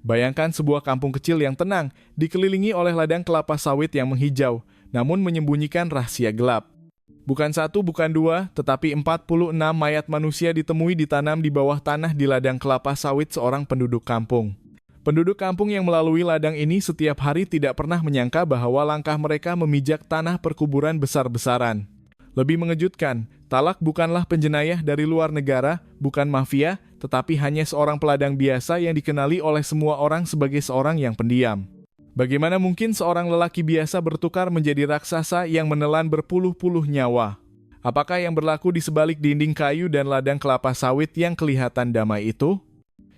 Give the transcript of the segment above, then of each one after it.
Bayangkan sebuah kampung kecil yang tenang, dikelilingi oleh ladang kelapa sawit yang menghijau, namun menyembunyikan rahasia gelap. Bukan satu, bukan dua, tetapi 46 mayat manusia ditemui ditanam di bawah tanah di ladang kelapa sawit seorang penduduk kampung. Penduduk kampung yang melalui ladang ini setiap hari tidak pernah menyangka bahwa langkah mereka memijak tanah perkuburan besar-besaran. Lebih mengejutkan, Talak bukanlah penjenayah dari luar negara, bukan mafia, tetapi hanya seorang peladang biasa yang dikenali oleh semua orang sebagai seorang yang pendiam. Bagaimana mungkin seorang lelaki biasa bertukar menjadi raksasa yang menelan berpuluh-puluh nyawa? Apakah yang berlaku di sebalik dinding kayu dan ladang kelapa sawit yang kelihatan damai itu?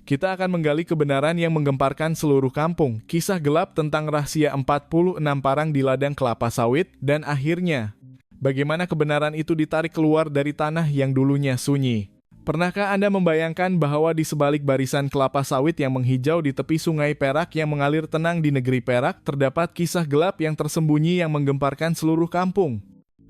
Kita akan menggali kebenaran yang menggemparkan seluruh kampung, kisah gelap tentang rahasia 46 parang di ladang kelapa sawit, dan akhirnya, bagaimana kebenaran itu ditarik keluar dari tanah yang dulunya sunyi. Pernahkah Anda membayangkan bahwa di sebalik barisan kelapa sawit yang menghijau di tepi sungai Perak yang mengalir tenang di negeri Perak, terdapat kisah gelap yang tersembunyi yang menggemparkan seluruh kampung?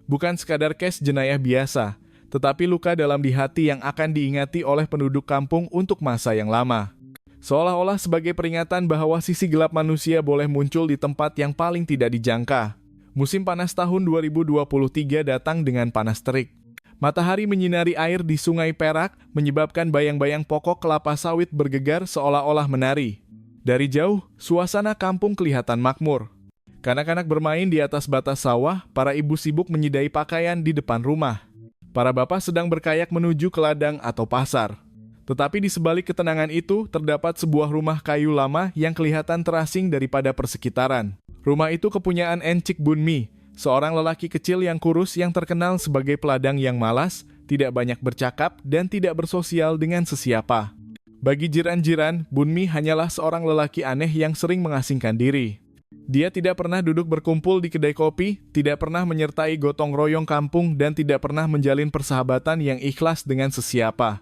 Bukan sekadar kes jenayah biasa, tetapi luka dalam di hati yang akan diingati oleh penduduk kampung untuk masa yang lama. Seolah-olah sebagai peringatan bahwa sisi gelap manusia boleh muncul di tempat yang paling tidak dijangka. Musim panas tahun 2023 datang dengan panas terik. Matahari menyinari air di sungai Perak, menyebabkan bayang-bayang pokok kelapa sawit bergegar seolah-olah menari. Dari jauh, suasana kampung kelihatan makmur. Kanak-kanak bermain di atas batas sawah, para ibu sibuk menyidai pakaian di depan rumah. Para bapak sedang berkayak menuju ke ladang atau pasar. Tetapi di sebalik ketenangan itu, terdapat sebuah rumah kayu lama yang kelihatan terasing daripada persekitaran. Rumah itu kepunyaan Encik Bunmi, seorang lelaki kecil yang kurus yang terkenal sebagai peladang yang malas, tidak banyak bercakap, dan tidak bersosial dengan sesiapa. Bagi jiran-jiran, Bunmi hanyalah seorang lelaki aneh yang sering mengasingkan diri. Dia tidak pernah duduk berkumpul di kedai kopi, tidak pernah menyertai gotong royong kampung, dan tidak pernah menjalin persahabatan yang ikhlas dengan sesiapa.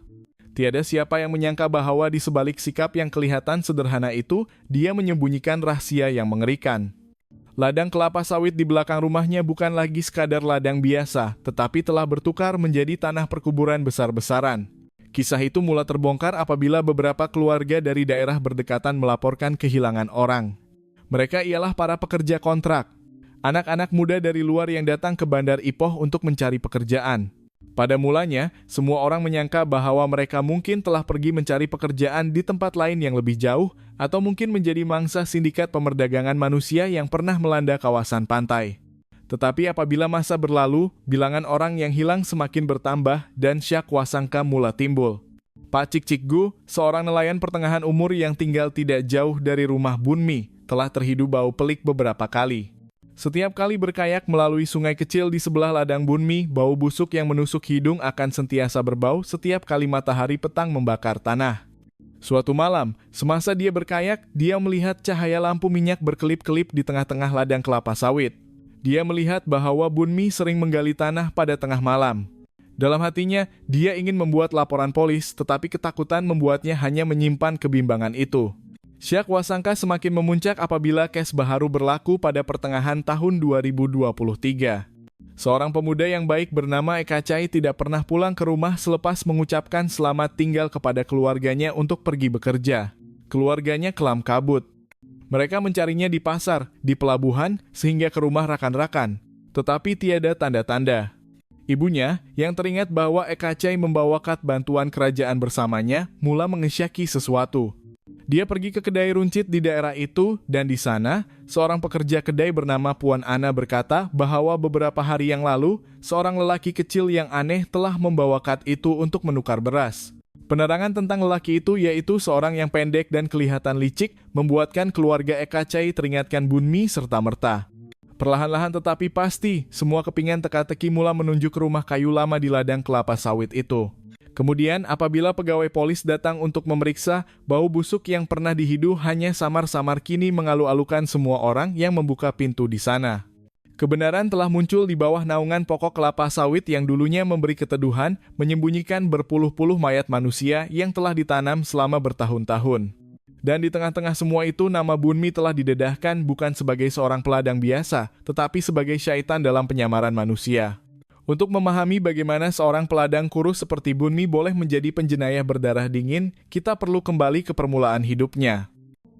Tiada siapa yang menyangka bahwa di sebalik sikap yang kelihatan sederhana itu, dia menyembunyikan rahasia yang mengerikan. Ladang kelapa sawit di belakang rumahnya bukan lagi sekadar ladang biasa, tetapi telah bertukar menjadi tanah perkuburan besar-besaran. Kisah itu mula terbongkar apabila beberapa keluarga dari daerah berdekatan melaporkan kehilangan orang. Mereka ialah para pekerja kontrak, anak-anak muda dari luar yang datang ke Bandar Ipoh untuk mencari pekerjaan. Pada mulanya, semua orang menyangka bahwa mereka mungkin telah pergi mencari pekerjaan di tempat lain yang lebih jauh, atau mungkin menjadi mangsa sindikat pemerdagangan manusia yang pernah melanda kawasan pantai. Tetapi apabila masa berlalu, bilangan orang yang hilang semakin bertambah dan syak wasangka mula timbul. Pak Cik Cikgu, seorang nelayan pertengahan umur yang tinggal tidak jauh dari rumah Bunmi, telah terhidu bau pelik beberapa kali. Setiap kali berkayak melalui sungai kecil di sebelah ladang Bunmi, bau busuk yang menusuk hidung akan sentiasa berbau setiap kali matahari petang membakar tanah. Suatu malam, semasa dia berkayak, dia melihat cahaya lampu minyak berkelip-kelip di tengah-tengah ladang kelapa sawit. Dia melihat bahwa Bunmi sering menggali tanah pada tengah malam. Dalam hatinya, dia ingin membuat laporan polis, tetapi ketakutan membuatnya hanya menyimpan kebimbangan itu. Syak wasangka semakin memuncak apabila kes baharu berlaku pada pertengahan tahun 2023. Seorang pemuda yang baik bernama Eka Cai tidak pernah pulang ke rumah selepas mengucapkan selamat tinggal kepada keluarganya untuk pergi bekerja. Keluarganya kelam kabut. Mereka mencarinya di pasar, di pelabuhan, sehingga ke rumah rakan-rakan. Tetapi tiada tanda-tanda. Ibunya, yang teringat bahwa Eka Cai membawa kad bantuan kerajaan bersamanya, mula mengesyaki sesuatu. Dia pergi ke kedai runcit di daerah itu, dan di sana, seorang pekerja kedai bernama Puan Ana berkata bahwa beberapa hari yang lalu, seorang lelaki kecil yang aneh telah membawa kad itu untuk menukar beras. Penerangan tentang lelaki itu, yaitu seorang yang pendek dan kelihatan licik, membuatkan keluarga Eka Cai teringatkan Bunmi serta-merta. Perlahan-lahan tetapi pasti, semua kepingan teka-teki mula menuju ke rumah kayu lama di ladang kelapa sawit itu. Kemudian, apabila pegawai polis datang untuk memeriksa, bau busuk yang pernah dihidu hanya samar-samar kini mengalu-alukan semua orang yang membuka pintu di sana. Kebenaran telah muncul di bawah naungan pokok kelapa sawit yang dulunya memberi keteduhan, menyembunyikan berpuluh-puluh mayat manusia yang telah ditanam selama bertahun-tahun. Dan di tengah-tengah semua itu, nama Bunmi telah didedahkan bukan sebagai seorang peladang biasa, tetapi sebagai syaitan dalam penyamaran manusia. Untuk memahami bagaimana seorang peladang kurus seperti Bunmi boleh menjadi penjenayah berdarah dingin, kita perlu kembali ke permulaan hidupnya.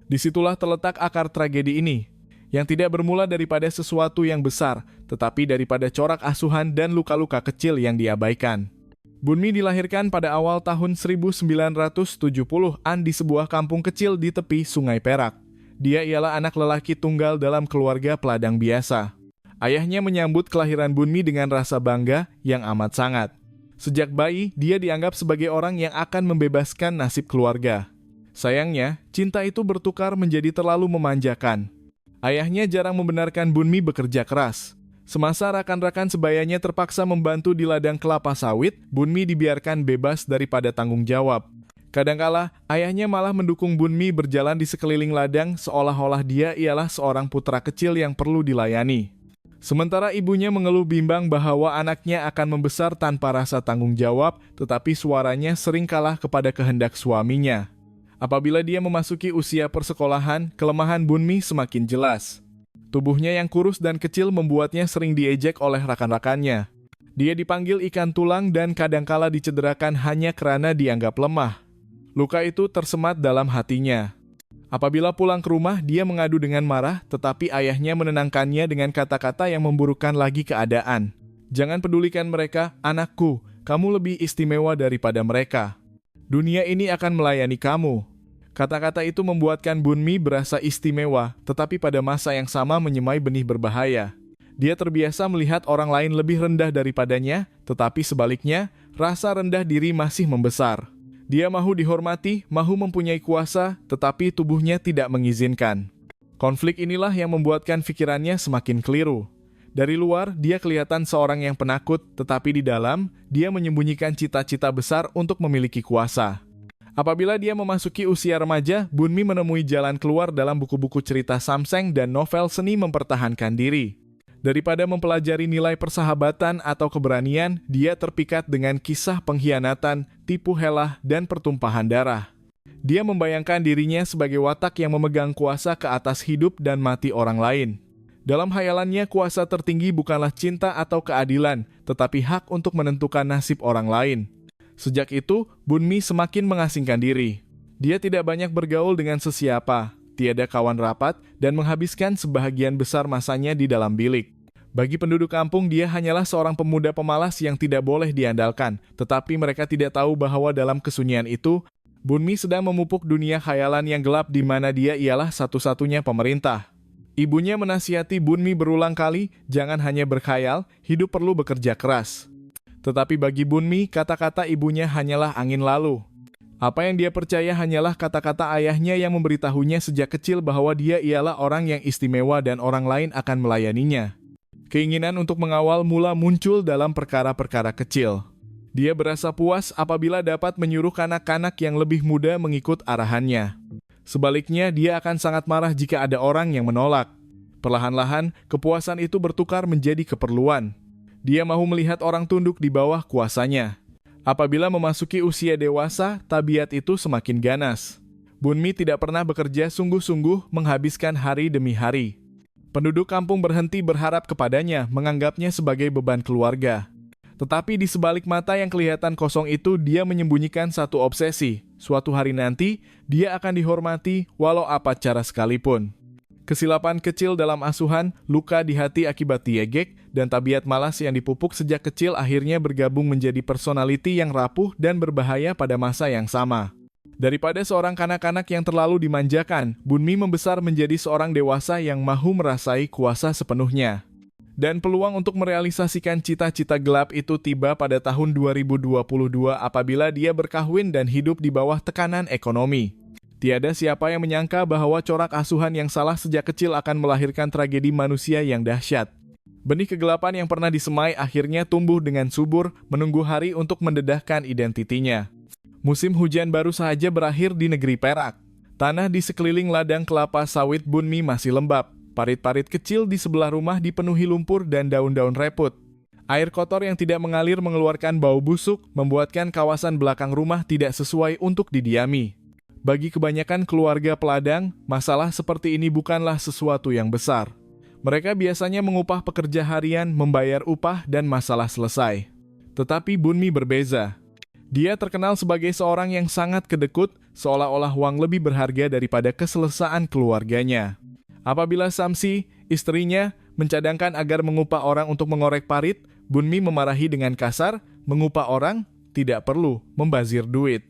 Disitulah terletak akar tragedi ini, yang tidak bermula daripada sesuatu yang besar, tetapi daripada corak asuhan dan luka-luka kecil yang diabaikan. Bunmi dilahirkan pada awal tahun 1970-an di sebuah kampung kecil di tepi Sungai Perak. Dia ialah anak lelaki tunggal dalam keluarga peladang biasa. Ayahnya menyambut kelahiran Bunmi dengan rasa bangga yang amat sangat. Sejak bayi, dia dianggap sebagai orang yang akan membebaskan nasib keluarga. Sayangnya, cinta itu bertukar menjadi terlalu memanjakan. Ayahnya jarang membenarkan Bunmi bekerja keras. Semasa rekan-rekan sebayanya terpaksa membantu di ladang kelapa sawit, Bunmi dibiarkan bebas daripada tanggung jawab. Kadangkala, ayahnya malah mendukung Bunmi berjalan di sekeliling ladang seolah-olah dia ialah seorang putra kecil yang perlu dilayani. Sementara ibunya mengeluh bimbang bahwa anaknya akan membesar tanpa rasa tanggung jawab, tetapi suaranya sering kalah kepada kehendak suaminya. Apabila dia memasuki usia persekolahan, kelemahan Bunmi semakin jelas. Tubuhnya yang kurus dan kecil membuatnya sering diejek oleh rekan-rekannya. Dia dipanggil ikan tulang dan kadangkala dicederakan hanya karena dianggap lemah. Luka itu tersemat dalam hatinya. Apabila pulang ke rumah, dia mengadu dengan marah, tetapi ayahnya menenangkannya dengan kata-kata yang memburukkan lagi keadaan. Jangan pedulikan mereka, anakku, kamu lebih istimewa daripada mereka. Dunia ini akan melayani kamu. Kata-kata itu membuatkan Bunmi berasa istimewa, tetapi pada masa yang sama menyemai benih berbahaya. Dia terbiasa melihat orang lain lebih rendah daripadanya, tetapi sebaliknya, rasa rendah diri masih membesar. Dia mahu dihormati, mahu mempunyai kuasa, tetapi tubuhnya tidak mengizinkan. Konflik inilah yang membuatkan pikirannya semakin keliru. Dari luar, dia kelihatan seorang yang penakut, tetapi di dalam, dia menyembunyikan cita-cita besar untuk memiliki kuasa. Apabila dia memasuki usia remaja, Bunmi menemui jalan keluar dalam buku-buku cerita samseng dan novel seni mempertahankan diri. Daripada mempelajari nilai persahabatan atau keberanian, dia terpikat dengan kisah pengkhianatan, tipu helah, dan pertumpahan darah. Dia membayangkan dirinya sebagai watak yang memegang kuasa ke atas hidup dan mati orang lain. Dalam hayalannya, kuasa tertinggi bukanlah cinta atau keadilan, tetapi hak untuk menentukan nasib orang lain. Sejak itu, Bunmi semakin mengasingkan diri. Dia tidak banyak bergaul dengan sesiapa, tiada kawan rapat, dan menghabiskan sebahagian besar masanya di dalam bilik. Bagi penduduk kampung, dia hanyalah seorang pemuda pemalas yang tidak boleh diandalkan, tetapi mereka tidak tahu bahwa dalam kesunyian itu, Bunmi sedang memupuk dunia khayalan yang gelap di mana dia ialah satu-satunya pemerintah. Ibunya menasihati Bunmi berulang kali, jangan hanya berkhayal, hidup perlu bekerja keras. Tetapi bagi Bunmi, kata-kata ibunya hanyalah angin lalu. Apa yang dia percaya hanyalah kata-kata ayahnya yang memberitahunya sejak kecil bahwa dia ialah orang yang istimewa dan orang lain akan melayaninya. Keinginan untuk mengawal mula muncul dalam perkara-perkara kecil. Dia berasa puas apabila dapat menyuruh kanak-kanak yang lebih muda mengikut arahannya. Sebaliknya, dia akan sangat marah jika ada orang yang menolak. Perlahan-lahan, kepuasan itu bertukar menjadi keperluan. Dia mahu melihat orang tunduk di bawah kuasanya. Apabila memasuki usia dewasa, tabiat itu semakin ganas. Bunmi tidak pernah bekerja sungguh-sungguh menghabiskan hari demi hari. Penduduk kampung berhenti berharap kepadanya, menganggapnya sebagai beban keluarga. Tetapi di sebalik mata yang kelihatan kosong itu, dia menyembunyikan satu obsesi. Suatu hari nanti, dia akan dihormati walau apa cara sekalipun. Kesilapan kecil dalam asuhan, luka di hati akibat diegek, dan tabiat malas yang dipupuk sejak kecil akhirnya bergabung menjadi personaliti yang rapuh dan berbahaya pada masa yang sama. Daripada seorang kanak-kanak yang terlalu dimanjakan, Bunmi membesar menjadi seorang dewasa yang mahu merasai kuasa sepenuhnya. Dan peluang untuk merealisasikan cita-cita gelap itu tiba pada tahun 2022 apabila dia berkahwin dan hidup di bawah tekanan ekonomi. Tiada siapa yang menyangka bahwa corak asuhan yang salah sejak kecil akan melahirkan tragedi manusia yang dahsyat. Benih kegelapan yang pernah disemai akhirnya tumbuh dengan subur, menunggu hari untuk mendedahkan identitinya. Musim hujan baru saja berakhir di negeri Perak. Tanah di sekeliling ladang kelapa sawit Bunmi masih lembab. Parit-parit kecil di sebelah rumah dipenuhi lumpur dan daun-daun reput. Air kotor yang tidak mengalir mengeluarkan bau busuk, membuatkan kawasan belakang rumah tidak sesuai untuk didiami. Bagi kebanyakan keluarga peladang, masalah seperti ini bukanlah sesuatu yang besar. Mereka biasanya mengupah pekerja harian, membayar upah, dan masalah selesai. Tetapi Bunmi berbeza. Dia terkenal sebagai seorang yang sangat kedekut, seolah-olah uang lebih berharga daripada keselesaan keluarganya. Apabila Samsi, istrinya, mencadangkan agar mengupah orang untuk mengorek parit, Bunmi memarahi dengan kasar, mengupah orang tidak perlu membazir duit.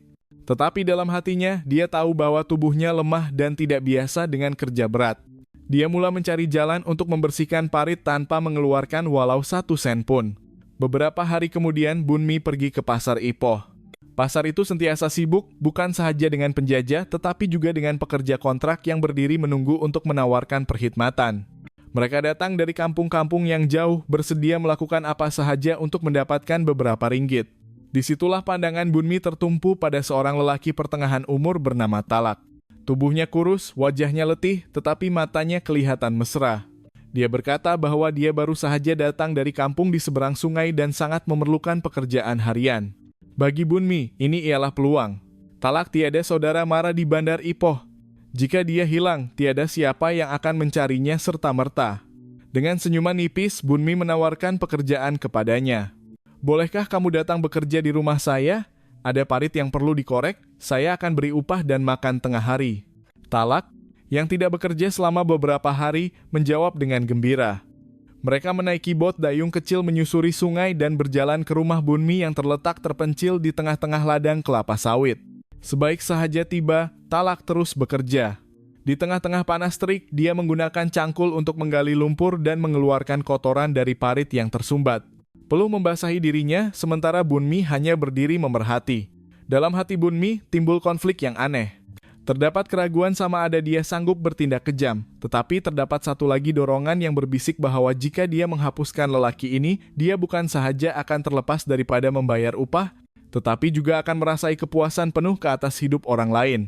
Tetapi dalam hatinya, dia tahu bahwa tubuhnya lemah dan tidak biasa dengan kerja berat. Dia mulai mencari jalan untuk membersihkan parit tanpa mengeluarkan walau 1 sen pun. Beberapa hari kemudian, Bunmi pergi ke pasar Ipoh. Pasar itu sentiasa sibuk, bukan sahaja dengan penjajah, tetapi juga dengan pekerja kontrak yang berdiri menunggu untuk menawarkan perkhidmatan. Mereka datang dari kampung-kampung yang jauh, bersedia melakukan apa sahaja untuk mendapatkan beberapa ringgit. Disitulah pandangan Bunmi tertumpu pada seorang lelaki pertengahan umur bernama Talak. Tubuhnya kurus, wajahnya letih, tetapi matanya kelihatan mesra. Dia berkata bahwa dia baru sahaja datang dari kampung di seberang sungai dan sangat memerlukan pekerjaan harian. Bagi Bunmi, ini ialah peluang. Talak tiada saudara mara di Bandar Ipoh. Jika dia hilang, tiada siapa yang akan mencarinya serta-merta. Dengan senyuman nipis, Bunmi menawarkan pekerjaan kepadanya. Bolehkah kamu datang bekerja di rumah saya? Ada parit yang perlu dikorek, saya akan beri upah dan makan tengah hari. Talak, yang tidak bekerja selama beberapa hari, menjawab dengan gembira. Mereka menaiki bot dayung kecil menyusuri sungai dan berjalan ke rumah Bunmi yang terletak terpencil di tengah-tengah ladang kelapa sawit. Sebaik sahaja tiba, Talak terus bekerja. Di tengah-tengah panas terik, dia menggunakan cangkul untuk menggali lumpur dan mengeluarkan kotoran dari parit yang tersumbat. Perlu membasahi dirinya, sementara Bunmi hanya berdiri memerhati. Dalam hati Bunmi timbul konflik yang aneh. Terdapat keraguan sama ada dia sanggup bertindak kejam, tetapi terdapat satu lagi dorongan yang berbisik bahwa jika dia menghapuskan lelaki ini, dia bukan sahaja akan terlepas daripada membayar upah, tetapi juga akan merasai kepuasan penuh ke atas hidup orang lain.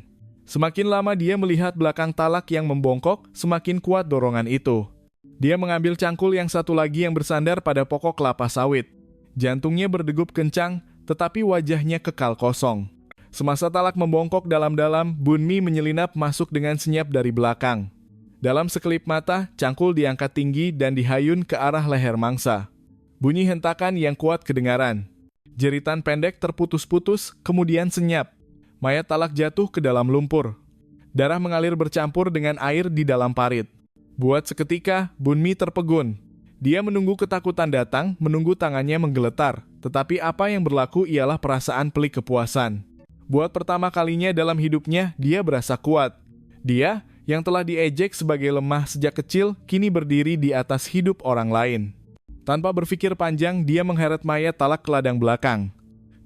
Semakin lama dia melihat belakang Talak yang membongkok, semakin kuat dorongan itu. Dia mengambil cangkul yang satu lagi yang bersandar pada pokok kelapa sawit. Jantungnya berdegup kencang, tetapi wajahnya kekal kosong. Semasa Talak membongkok dalam-dalam, Bunmi menyelinap masuk dengan senyap dari belakang. Dalam sekelip mata, cangkul diangkat tinggi dan dihayun ke arah leher mangsa. Bunyi hentakan yang kuat kedengaran. Jeritan pendek terputus-putus, kemudian senyap. Mayat Talak jatuh ke dalam lumpur. Darah mengalir bercampur dengan air di dalam parit. Buat seketika, Bunmi terpegun. Dia menunggu ketakutan datang, menunggu tangannya menggeletar. Tetapi apa yang berlaku ialah perasaan pelik kepuasan. Buat pertama kalinya dalam hidupnya, dia berasa kuat. Dia, yang telah diejek sebagai lemah sejak kecil, kini berdiri di atas hidup orang lain. Tanpa berpikir panjang, dia mengheret mayat Talak ke ladang belakang.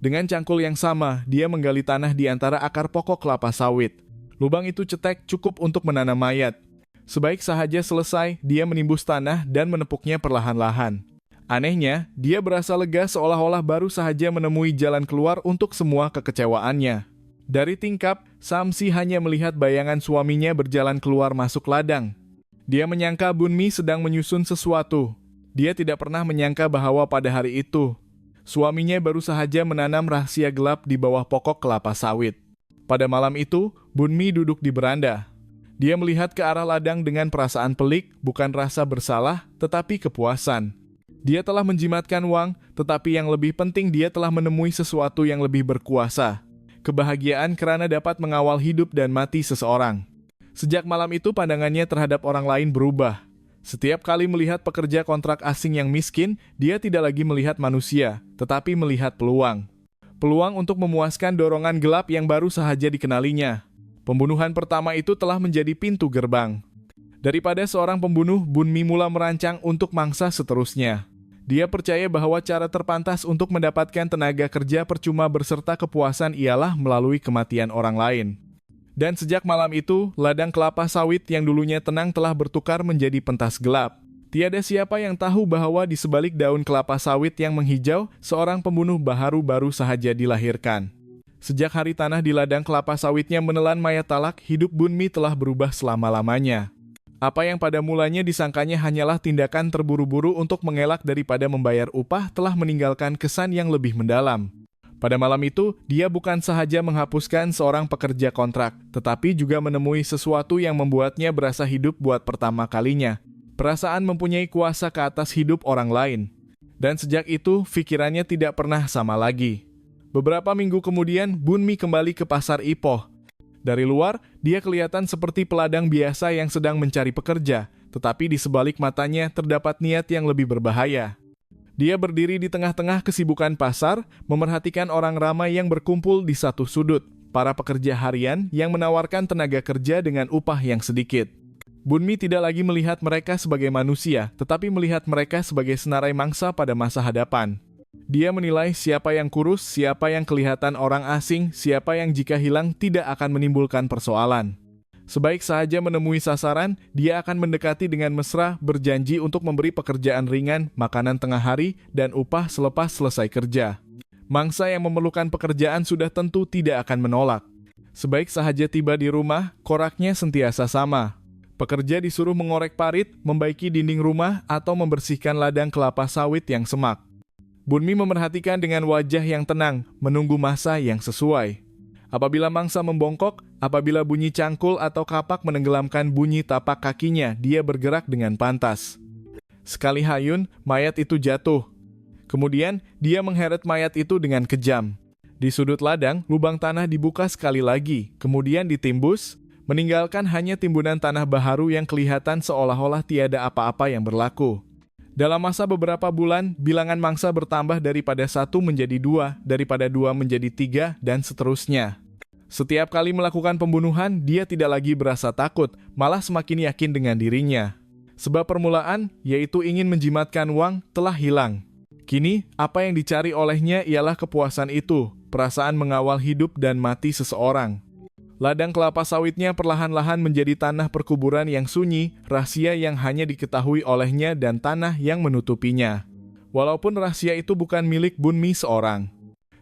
Dengan cangkul yang sama, dia menggali tanah di antara akar pokok kelapa sawit. Lubang itu cetek cukup untuk menanam mayat. Sebaik sahaja selesai, dia menimbus tanah dan menepuknya perlahan-lahan. Anehnya, dia berasa lega seolah-olah baru sahaja menemui jalan keluar untuk semua kekecewaannya. Dari tingkap, Samsi hanya melihat bayangan suaminya berjalan keluar masuk ladang. Dia menyangka Bunmi sedang menyusun sesuatu. Dia tidak pernah menyangka bahwa pada hari itu, suaminya baru sahaja menanam rahasia gelap di bawah pokok kelapa sawit. Pada malam itu, Bunmi duduk di beranda. Dia melihat ke arah ladang dengan perasaan pelik, bukan rasa bersalah, tetapi kepuasan. Dia telah menjimatkan uang, tetapi yang lebih penting dia telah menemui sesuatu yang lebih berkuasa. Kebahagiaan karena dapat mengawal hidup dan mati seseorang. Sejak malam itu pandangannya terhadap orang lain berubah. Setiap kali melihat pekerja kontrak asing yang miskin, dia tidak lagi melihat manusia, tetapi melihat peluang. Peluang untuk memuaskan dorongan gelap yang baru sahaja dikenalinya. Pembunuhan pertama itu telah menjadi pintu gerbang. Daripada seorang pembunuh, Bunmi mula merancang untuk mangsa seterusnya. Dia percaya bahwa cara terpantas untuk mendapatkan tenaga kerja percuma berserta kepuasan ialah melalui kematian orang lain. Dan sejak malam itu, ladang kelapa sawit yang dulunya tenang telah bertukar menjadi pentas gelap. Tiada siapa yang tahu bahwa di sebalik daun kelapa sawit yang menghijau, seorang pembunuh baru sahaja dilahirkan. Sejak hari tanah di ladang kelapa sawitnya menelan mayat Talak, hidup Bunmi telah berubah selama-lamanya. Apa yang pada mulanya disangkanya hanyalah tindakan terburu-buru untuk mengelak daripada membayar upah telah meninggalkan kesan yang lebih mendalam. Pada malam itu, dia bukan sahaja menghapuskan seorang pekerja kontrak, tetapi juga menemui sesuatu yang membuatnya berasa hidup buat pertama kalinya. Perasaan mempunyai kuasa ke atas hidup orang lain. Dan sejak itu, pikirannya tidak pernah sama lagi. Beberapa minggu kemudian, Bunmi kembali ke pasar Ipoh. Dari luar, dia kelihatan seperti peladang biasa yang sedang mencari pekerja, tetapi di sebalik matanya terdapat niat yang lebih berbahaya. Dia berdiri di tengah-tengah kesibukan pasar, memerhatikan orang ramai yang berkumpul di satu sudut, para pekerja harian yang menawarkan tenaga kerja dengan upah yang sedikit. Bunmi tidak lagi melihat mereka sebagai manusia, tetapi melihat mereka sebagai senarai mangsa pada masa hadapan. Dia menilai siapa yang kurus, siapa yang kelihatan orang asing, siapa yang jika hilang tidak akan menimbulkan persoalan. Sebaik sahaja menemui sasaran, dia akan mendekati dengan mesra, berjanji untuk memberi pekerjaan ringan, makanan tengah hari, dan upah selepas selesai kerja. Mangsa yang memerlukan pekerjaan sudah tentu tidak akan menolak. Sebaik sahaja tiba di rumah, koraknya sentiasa sama. Pekerja disuruh mengorek parit, membaiki dinding rumah, atau membersihkan ladang kelapa sawit yang semak. Bunmi memerhatikan dengan wajah yang tenang, menunggu masa yang sesuai. Apabila mangsa membongkok, apabila bunyi cangkul atau kapak menenggelamkan bunyi tapak kakinya, dia bergerak dengan pantas. Sekali hayun, mayat itu jatuh. Kemudian, dia mengheret mayat itu dengan kejam. Di sudut ladang, lubang tanah dibuka sekali lagi, kemudian ditimbus, meninggalkan hanya timbunan tanah baharu yang kelihatan seolah-olah tiada apa-apa yang berlaku. Dalam masa beberapa bulan, bilangan mangsa bertambah daripada 1 menjadi 2, daripada 2 menjadi 3, dan seterusnya. Setiap kali melakukan pembunuhan, dia tidak lagi berasa takut, malah semakin yakin dengan dirinya. Sebab permulaan, yaitu ingin menjimatkan uang, telah hilang. Kini, apa yang dicari olehnya ialah kepuasan itu, perasaan mengawal hidup dan mati seseorang. Ladang kelapa sawitnya perlahan-lahan menjadi tanah perkuburan yang sunyi, rahasia yang hanya diketahui olehnya dan tanah yang menutupinya. Walaupun rahasia itu bukan milik Bunmi seorang.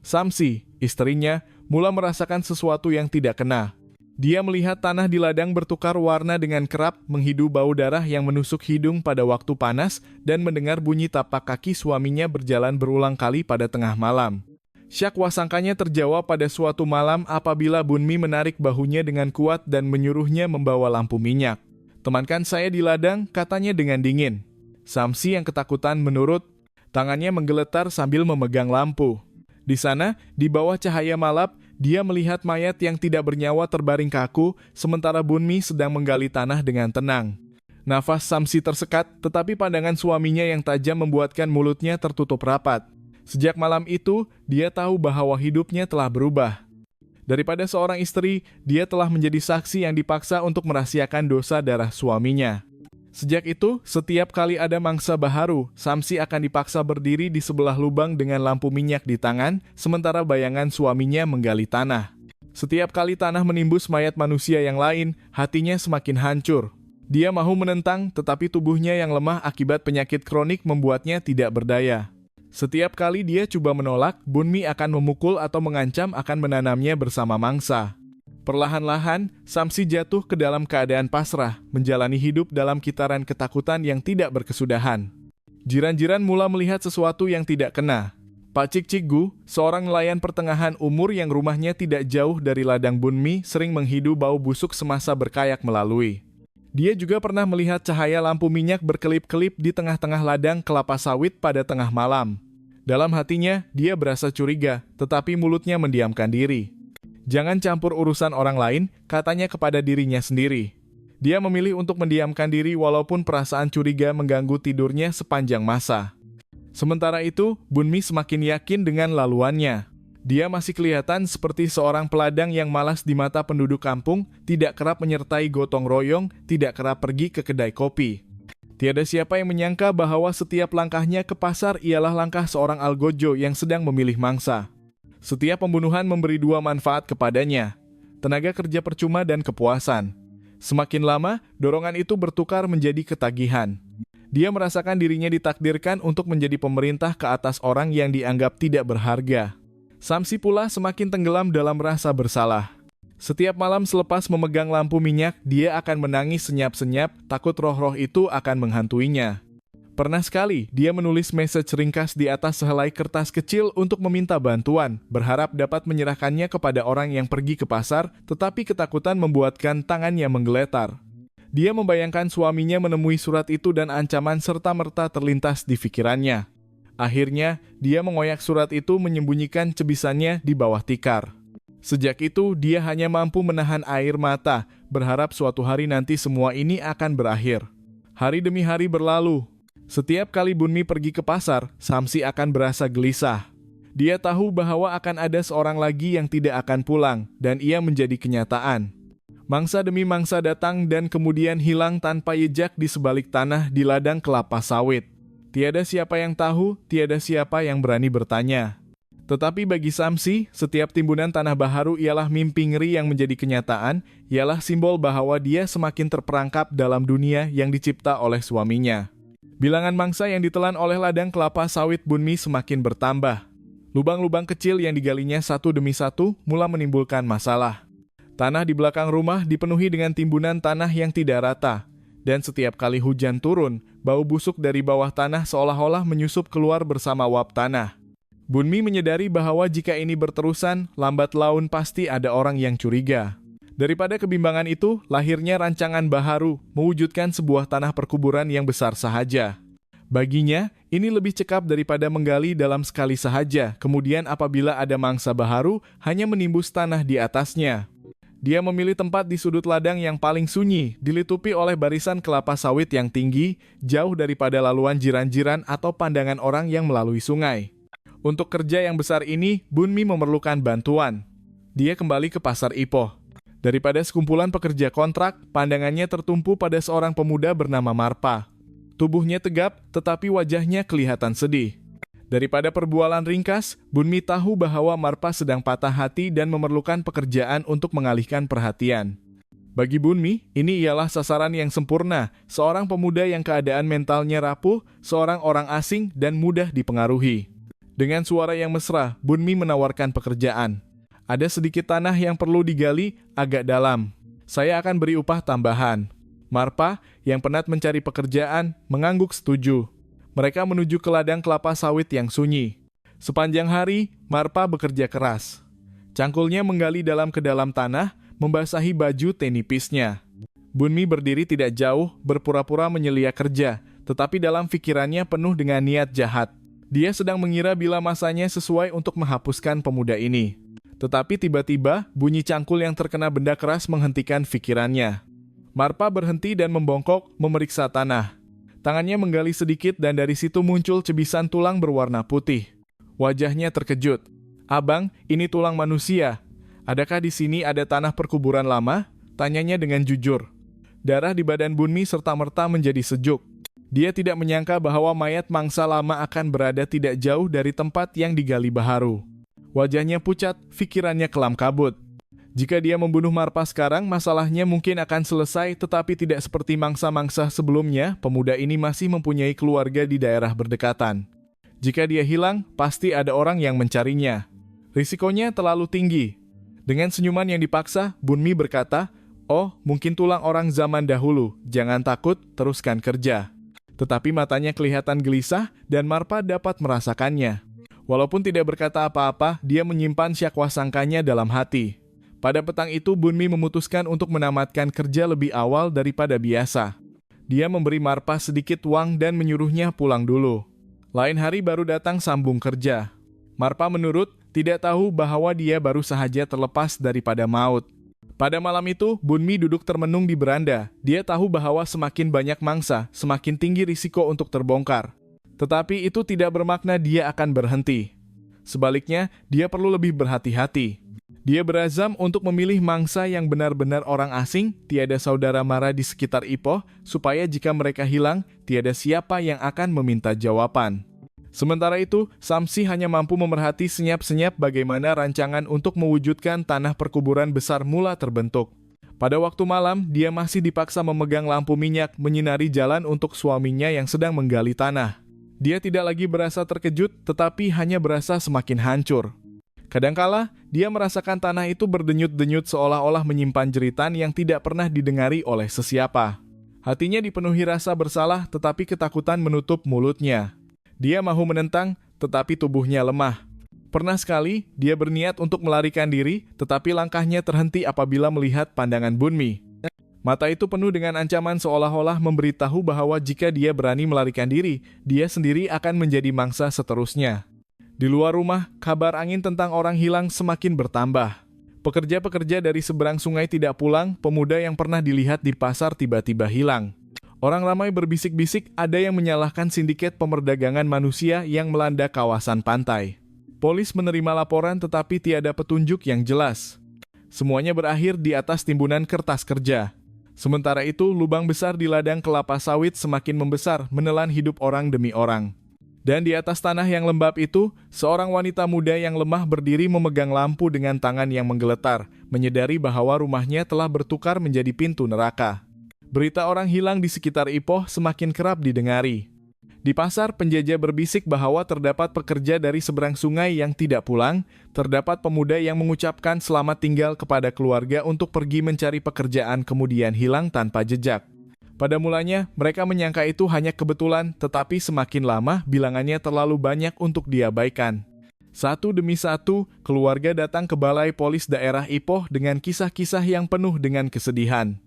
Samsi, istrinya, mula merasakan sesuatu yang tidak kena. Dia melihat tanah di ladang bertukar warna dengan kerap, menghidu bau darah yang menusuk hidung pada waktu panas, dan mendengar bunyi tapak kaki suaminya berjalan berulang kali pada tengah malam. Syak wasangkanya terjawab pada suatu malam apabila Bunmi menarik bahunya dengan kuat dan menyuruhnya membawa lampu minyak. "Temankan saya di ladang," katanya dengan dingin. Samsi yang ketakutan menurut, tangannya menggeletar sambil memegang lampu. Di sana, di bawah cahaya malap, dia melihat mayat yang tidak bernyawa terbaring kaku, sementara Bunmi sedang menggali tanah dengan tenang. Nafas Samsi tersekat, tetapi pandangan suaminya yang tajam membuatkan mulutnya tertutup rapat. Sejak malam itu, dia tahu bahwa hidupnya telah berubah. Daripada seorang istri, dia telah menjadi saksi yang dipaksa untuk merahasiakan dosa darah suaminya. Sejak itu, setiap kali ada mangsa baharu, Samsi akan dipaksa berdiri di sebelah lubang dengan lampu minyak di tangan, sementara bayangan suaminya menggali tanah. Setiap kali tanah menimbus mayat manusia yang lain, hatinya semakin hancur. Dia mahu menentang, tetapi tubuhnya yang lemah akibat penyakit kronik membuatnya tidak berdaya. Setiap kali dia coba menolak, Bunmi akan memukul atau mengancam akan menanamnya bersama mangsa. Perlahan-lahan, Samsi jatuh ke dalam keadaan pasrah, menjalani hidup dalam kitaran ketakutan yang tidak berkesudahan. Jiran-jiran mula melihat sesuatu yang tidak kena. Pak Cik Cikgu, seorang nelayan pertengahan umur yang rumahnya tidak jauh dari ladang Bunmi, sering menghidu bau busuk semasa berkayak melalui. Dia juga pernah melihat cahaya lampu minyak berkelip-kelip di tengah-tengah ladang kelapa sawit pada tengah malam. Dalam hatinya, dia berasa curiga, tetapi mulutnya mendiamkan diri. "Jangan campur urusan orang lain," katanya kepada dirinya sendiri. Dia memilih untuk mendiamkan diri walaupun perasaan curiga mengganggu tidurnya sepanjang masa. Sementara itu, Bunmi semakin yakin dengan laluannya. Dia masih kelihatan seperti seorang peladang yang malas di mata penduduk kampung, tidak kerap menyertai gotong royong, tidak kerap pergi ke kedai kopi. Tiada siapa yang menyangka bahwa setiap langkahnya ke pasar ialah langkah seorang algojo yang sedang memilih mangsa. Setiap pembunuhan memberi dua manfaat kepadanya, tenaga kerja percuma dan kepuasan. Semakin lama, dorongan itu bertukar menjadi ketagihan. Dia merasakan dirinya ditakdirkan untuk menjadi pemerintah ke atas orang yang dianggap tidak berharga. Samsi pula semakin tenggelam dalam rasa bersalah. Setiap malam selepas memegang lampu minyak, dia akan menangis senyap-senyap, takut roh-roh itu akan menghantuinya. Pernah sekali, dia menulis message ringkas di atas sehelai kertas kecil untuk meminta bantuan, berharap dapat menyerahkannya kepada orang yang pergi ke pasar, tetapi ketakutan membuatkan tangannya menggeletar. Dia membayangkan suaminya menemui surat itu dan ancaman serta-merta terlintas di pikirannya. Akhirnya, dia mengoyak surat itu menyembunyikan cebisannya di bawah tikar. Sejak itu, dia hanya mampu menahan air mata, berharap suatu hari nanti semua ini akan berakhir. Hari demi hari berlalu. Setiap kali Bunmi pergi ke pasar, Samsi akan berasa gelisah. Dia tahu bahwa akan ada seorang lagi yang tidak akan pulang, dan ia menjadi kenyataan. Mangsa demi mangsa datang dan kemudian hilang tanpa jejak di sebalik tanah di ladang kelapa sawit. Tiada siapa yang tahu, tiada siapa yang berani bertanya. Tetapi bagi Samsi, setiap timbunan tanah baharu ialah mimpi ngeri yang menjadi kenyataan, ialah simbol bahwa dia semakin terperangkap dalam dunia yang dicipta oleh suaminya. Bilangan mangsa yang ditelan oleh ladang kelapa sawit Bunmi semakin bertambah. Lubang-lubang kecil yang digalinya satu demi satu mula menimbulkan masalah. Tanah di belakang rumah dipenuhi dengan timbunan tanah yang tidak rata, dan setiap kali hujan turun, bau busuk dari bawah tanah seolah-olah menyusup keluar bersama uap tanah. Bunmi menyadari bahwa jika ini berterusan, lambat laun pasti ada orang yang curiga. Daripada kebimbangan itu, lahirnya rancangan baharu, mewujudkan sebuah tanah perkuburan yang besar sahaja. Baginya, ini lebih cekap daripada menggali dalam sekali sahaja, kemudian apabila ada mangsa baharu, hanya menimbus tanah di atasnya. Dia memilih tempat di sudut ladang yang paling sunyi, dilitupi oleh barisan kelapa sawit yang tinggi, jauh daripada laluan jiran-jiran atau pandangan orang yang melalui sungai. Untuk kerja yang besar ini, Bunmi memerlukan bantuan. Dia kembali ke pasar Ipoh. Daripada sekumpulan pekerja kontrak, pandangannya tertumpu pada seorang pemuda bernama Marpa. Tubuhnya tegap, tetapi wajahnya kelihatan sedih. Daripada perbualan ringkas, Bunmi tahu bahwa Marpa sedang patah hati dan memerlukan pekerjaan untuk mengalihkan perhatian. Bagi Bunmi, ini ialah sasaran yang sempurna, seorang pemuda yang keadaan mentalnya rapuh, seorang orang asing dan mudah dipengaruhi. Dengan suara yang mesra, Bunmi menawarkan pekerjaan. Ada sedikit tanah yang perlu digali, agak dalam. Saya akan beri upah tambahan. Marpa, yang penat mencari pekerjaan, mengangguk setuju. Mereka menuju ke ladang kelapa sawit yang sunyi. Sepanjang hari, Marpa bekerja keras. Cangkulnya menggali dalam ke dalam tanah, membasahi baju tenipisnya. Bunmi berdiri tidak jauh, berpura-pura menyelia kerja, tetapi dalam pikirannya penuh dengan niat jahat. Dia sedang mengira bila masanya sesuai untuk menghapuskan pemuda ini. Tetapi tiba-tiba, bunyi cangkul yang terkena benda keras menghentikan pikirannya. Marpa berhenti dan membongkok, memeriksa tanah. Tangannya menggali sedikit dan dari situ muncul cebisan tulang berwarna putih. Wajahnya terkejut. "Abang, ini tulang manusia. Adakah di sini ada tanah perkuburan lama?" Tanyanya dengan jujur. Darah di badan Bunmi serta-merta menjadi sejuk. Dia tidak menyangka bahwa mayat mangsa lama akan berada tidak jauh dari tempat yang digali baharu. Wajahnya pucat, pikirannya kelam kabut. Jika dia membunuh Marpa sekarang, masalahnya mungkin akan selesai, tetapi tidak seperti mangsa-mangsa sebelumnya, pemuda ini masih mempunyai keluarga di daerah berdekatan. Jika dia hilang, pasti ada orang yang mencarinya. Risikonya terlalu tinggi. Dengan senyuman yang dipaksa, Bunmi berkata, "Oh, mungkin tulang orang zaman dahulu. Jangan takut, teruskan kerja." Tetapi matanya kelihatan gelisah dan Marpa dapat merasakannya. Walaupun tidak berkata apa-apa, dia menyimpan syakwasangkanya dalam hati. Pada petang itu, Bunmi memutuskan untuk menamatkan kerja lebih awal daripada biasa. Dia memberi Marpa sedikit uang dan menyuruhnya pulang dulu. Lain hari baru datang sambung kerja. Marpa menurut, tidak tahu bahwa dia baru sahaja terlepas daripada maut. Pada malam itu, Bunmi duduk termenung di beranda. Dia tahu bahwa semakin banyak mangsa, semakin tinggi risiko untuk terbongkar. Tetapi itu tidak bermakna dia akan berhenti. Sebaliknya, dia perlu lebih berhati-hati. Dia berazam untuk memilih mangsa yang benar-benar orang asing, tiada saudara mara di sekitar Ipoh, supaya jika mereka hilang, tiada siapa yang akan meminta jawaban. Sementara itu, Samsi hanya mampu memerhati senyap-senyap bagaimana rancangan untuk mewujudkan tanah perkuburan besar mula terbentuk. Pada waktu malam, dia masih dipaksa memegang lampu minyak menyinari jalan untuk suaminya yang sedang menggali tanah. Dia tidak lagi berasa terkejut, tetapi hanya berasa semakin hancur. Kadangkala, dia merasakan tanah itu berdenyut-denyut seolah-olah menyimpan jeritan yang tidak pernah didengari oleh sesiapa. Hatinya dipenuhi rasa bersalah, tetapi ketakutan menutup mulutnya. Dia mahu menentang, tetapi tubuhnya lemah. Pernah sekali, dia berniat untuk melarikan diri, tetapi langkahnya terhenti apabila melihat pandangan Bunmi. Mata itu penuh dengan ancaman seolah-olah memberitahu bahwa jika dia berani melarikan diri, dia sendiri akan menjadi mangsa seterusnya. Di luar rumah, kabar angin tentang orang hilang semakin bertambah. Pekerja-pekerja dari seberang sungai tidak pulang, pemuda yang pernah dilihat di pasar tiba-tiba hilang. Orang ramai berbisik-bisik ada yang menyalahkan sindiket pemerdagangan manusia yang melanda kawasan pantai. Polis menerima laporan tetapi tiada petunjuk yang jelas. Semuanya berakhir di atas timbunan kertas kerja. Sementara itu, lubang besar di ladang kelapa sawit semakin membesar, menelan hidup orang demi orang. Dan di atas tanah yang lembab itu, seorang wanita muda yang lemah berdiri memegang lampu dengan tangan yang menggeletar, menyadari bahwa rumahnya telah bertukar menjadi pintu neraka. Berita orang hilang di sekitar Ipoh semakin kerap didengari. Di pasar, penjajah berbisik bahwa terdapat pekerja dari seberang sungai yang tidak pulang, terdapat pemuda yang mengucapkan selamat tinggal kepada keluarga untuk pergi mencari pekerjaan kemudian hilang tanpa jejak. Pada mulanya, mereka menyangka itu hanya kebetulan, tetapi semakin lama bilangannya terlalu banyak untuk diabaikan. Satu demi satu, keluarga datang ke balai polis daerah Ipoh dengan kisah-kisah yang penuh dengan kesedihan.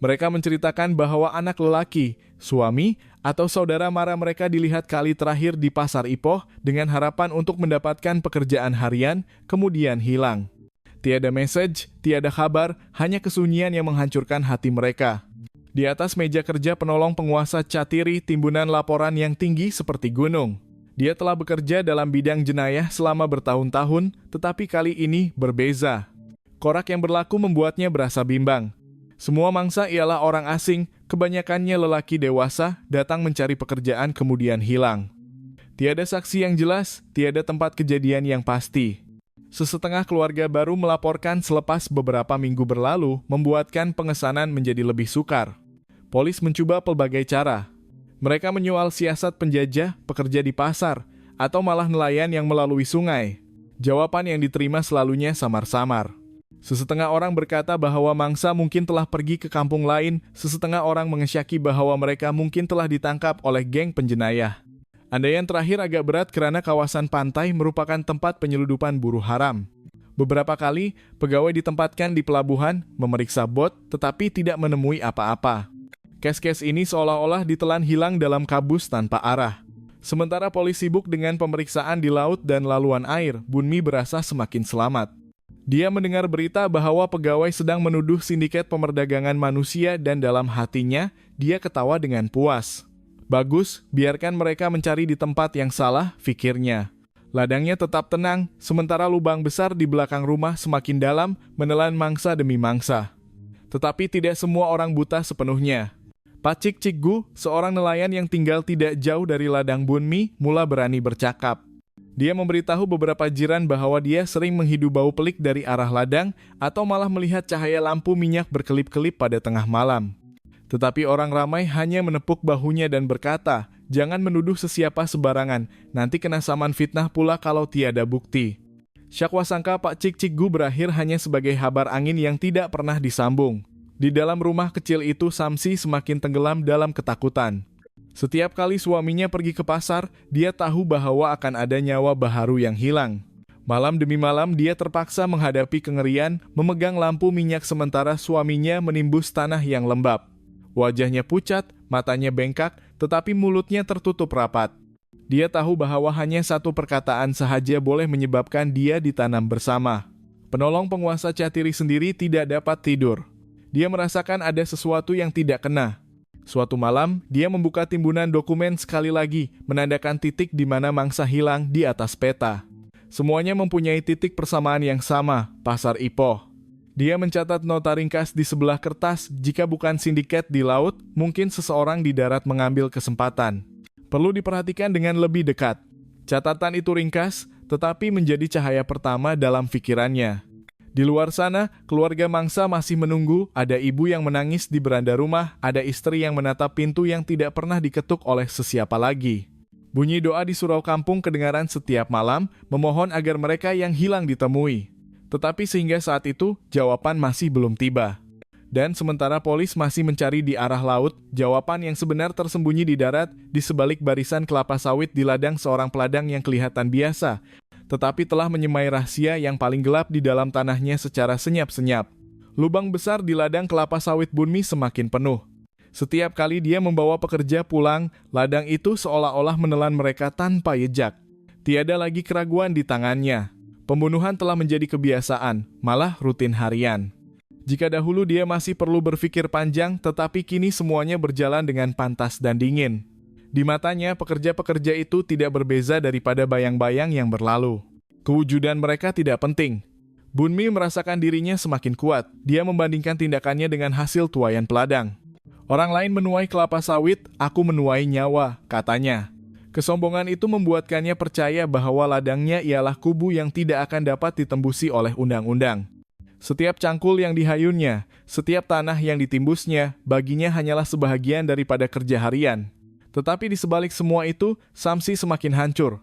Mereka menceritakan bahwa anak lelaki, suami, atau saudara mara mereka dilihat kali terakhir di pasar Ipoh dengan harapan untuk mendapatkan pekerjaan harian, kemudian hilang. Tiada message, tiada kabar, hanya kesunyian yang menghancurkan hati mereka. Di atas meja kerja penolong penguasa Catiri, timbunan laporan yang tinggi seperti gunung. Dia telah bekerja dalam bidang jenayah selama bertahun-tahun, tetapi kali ini berbeza. Korak yang berlaku membuatnya berasa bimbang. Semua mangsa ialah orang asing, kebanyakannya lelaki dewasa, datang mencari pekerjaan kemudian hilang. Tiada saksi yang jelas, tiada tempat kejadian yang pasti. Sesetengah keluarga baru melaporkan selepas beberapa minggu berlalu, membuatkan pengesanan menjadi lebih sukar. Polis mencoba pelbagai cara. Mereka menyoal siasat penjajah, pekerja di pasar, atau malah nelayan yang melalui sungai. Jawaban yang diterima selalunya samar-samar. Sesetengah orang berkata bahwa mangsa mungkin telah pergi ke kampung lain, sesetengah orang mengesyaki bahwa mereka mungkin telah ditangkap oleh geng penjenayah. Andaian terakhir agak berat karena kawasan pantai merupakan tempat penyeludupan buruh haram. Beberapa kali, pegawai ditempatkan di pelabuhan, memeriksa bot, tetapi tidak menemui apa-apa. Kes-kes ini seolah-olah ditelan hilang dalam kabus tanpa arah. Sementara polisi sibuk dengan pemeriksaan di laut dan laluan air, Bunmi berasa semakin selamat. Dia mendengar berita bahwa pegawai sedang menuduh sindiket pemerdagangan manusia dan dalam hatinya, dia ketawa dengan puas. Bagus, biarkan mereka mencari di tempat yang salah, pikirnya. Ladangnya tetap tenang, sementara lubang besar di belakang rumah semakin dalam, menelan mangsa demi mangsa. Tetapi tidak semua orang buta sepenuhnya. Pacik Cikgu, seorang nelayan yang tinggal tidak jauh dari ladang Bunmi, mula berani bercakap. Dia memberitahu beberapa jiran bahwa dia sering menghidu bau pelik dari arah ladang atau malah melihat cahaya lampu minyak berkelip-kelip pada tengah malam. Tetapi orang ramai hanya menepuk bahunya dan berkata, jangan menuduh sesiapa sebarangan, nanti kena saman fitnah pula kalau tiada bukti. Syakwa sangka Pak Cikgu berakhir hanya sebagai habar angin yang tidak pernah disambung. Di dalam rumah kecil itu Samsi semakin tenggelam dalam ketakutan. Setiap kali suaminya pergi ke pasar, dia tahu bahwa akan ada nyawa baharu yang hilang. Malam demi malam dia terpaksa menghadapi kengerian, memegang lampu minyak sementara suaminya menimbus tanah yang lembab. Wajahnya pucat, matanya bengkak, tetapi mulutnya tertutup rapat. Dia tahu bahwa hanya satu perkataan sahaja boleh menyebabkan dia ditanam bersama. Penolong penguasa Catiri sendiri tidak dapat tidur. Dia merasakan ada sesuatu yang tidak kena. Suatu malam, dia membuka timbunan dokumen sekali lagi, menandakan titik di mana mangsa hilang di atas peta. Semuanya mempunyai titik persamaan yang sama, pasar Ipoh. Dia mencatat nota ringkas di sebelah kertas, jika bukan sindiket di laut, mungkin seseorang di darat mengambil kesempatan. Perlu diperhatikan dengan lebih dekat. Catatan itu ringkas, tetapi menjadi cahaya pertama dalam pikirannya. Di luar sana, keluarga mangsa masih menunggu, ada ibu yang menangis di beranda rumah, ada istri yang menatap pintu yang tidak pernah diketuk oleh sesiapa lagi. Bunyi doa di surau kampung kedengaran setiap malam, memohon agar mereka yang hilang ditemui. Tetapi sehingga saat itu, jawaban masih belum tiba. Dan sementara polis masih mencari di arah laut, jawaban yang sebenar tersembunyi di darat, di sebalik barisan kelapa sawit di ladang seorang peladang yang kelihatan biasa, tetapi telah menyemai rahasia yang paling gelap di dalam tanahnya secara senyap-senyap. Lubang besar di ladang kelapa sawit Bunmi semakin penuh. Setiap kali dia membawa pekerja pulang, ladang itu seolah-olah menelan mereka tanpa jejak. Tiada lagi keraguan di tangannya. Pembunuhan telah menjadi kebiasaan, malah rutin harian. Jika dahulu dia masih perlu berpikir panjang, tetapi kini semuanya berjalan dengan pantas dan dingin. Di matanya, pekerja-pekerja itu tidak berbeza daripada bayang-bayang yang berlalu. Kewujudan mereka tidak penting. Bunmi merasakan dirinya semakin kuat. Dia membandingkan tindakannya dengan hasil tuaian peladang. Orang lain menuai kelapa sawit, aku menuai nyawa, katanya. Kesombongan itu membuatkannya percaya bahwa ladangnya ialah kubu yang tidak akan dapat ditembusi oleh undang-undang. Setiap cangkul yang dihayunnya, setiap tanah yang ditimbusnya, baginya hanyalah sebahagian daripada kerja harian. Tetapi di sebalik semua itu, Samsi semakin hancur.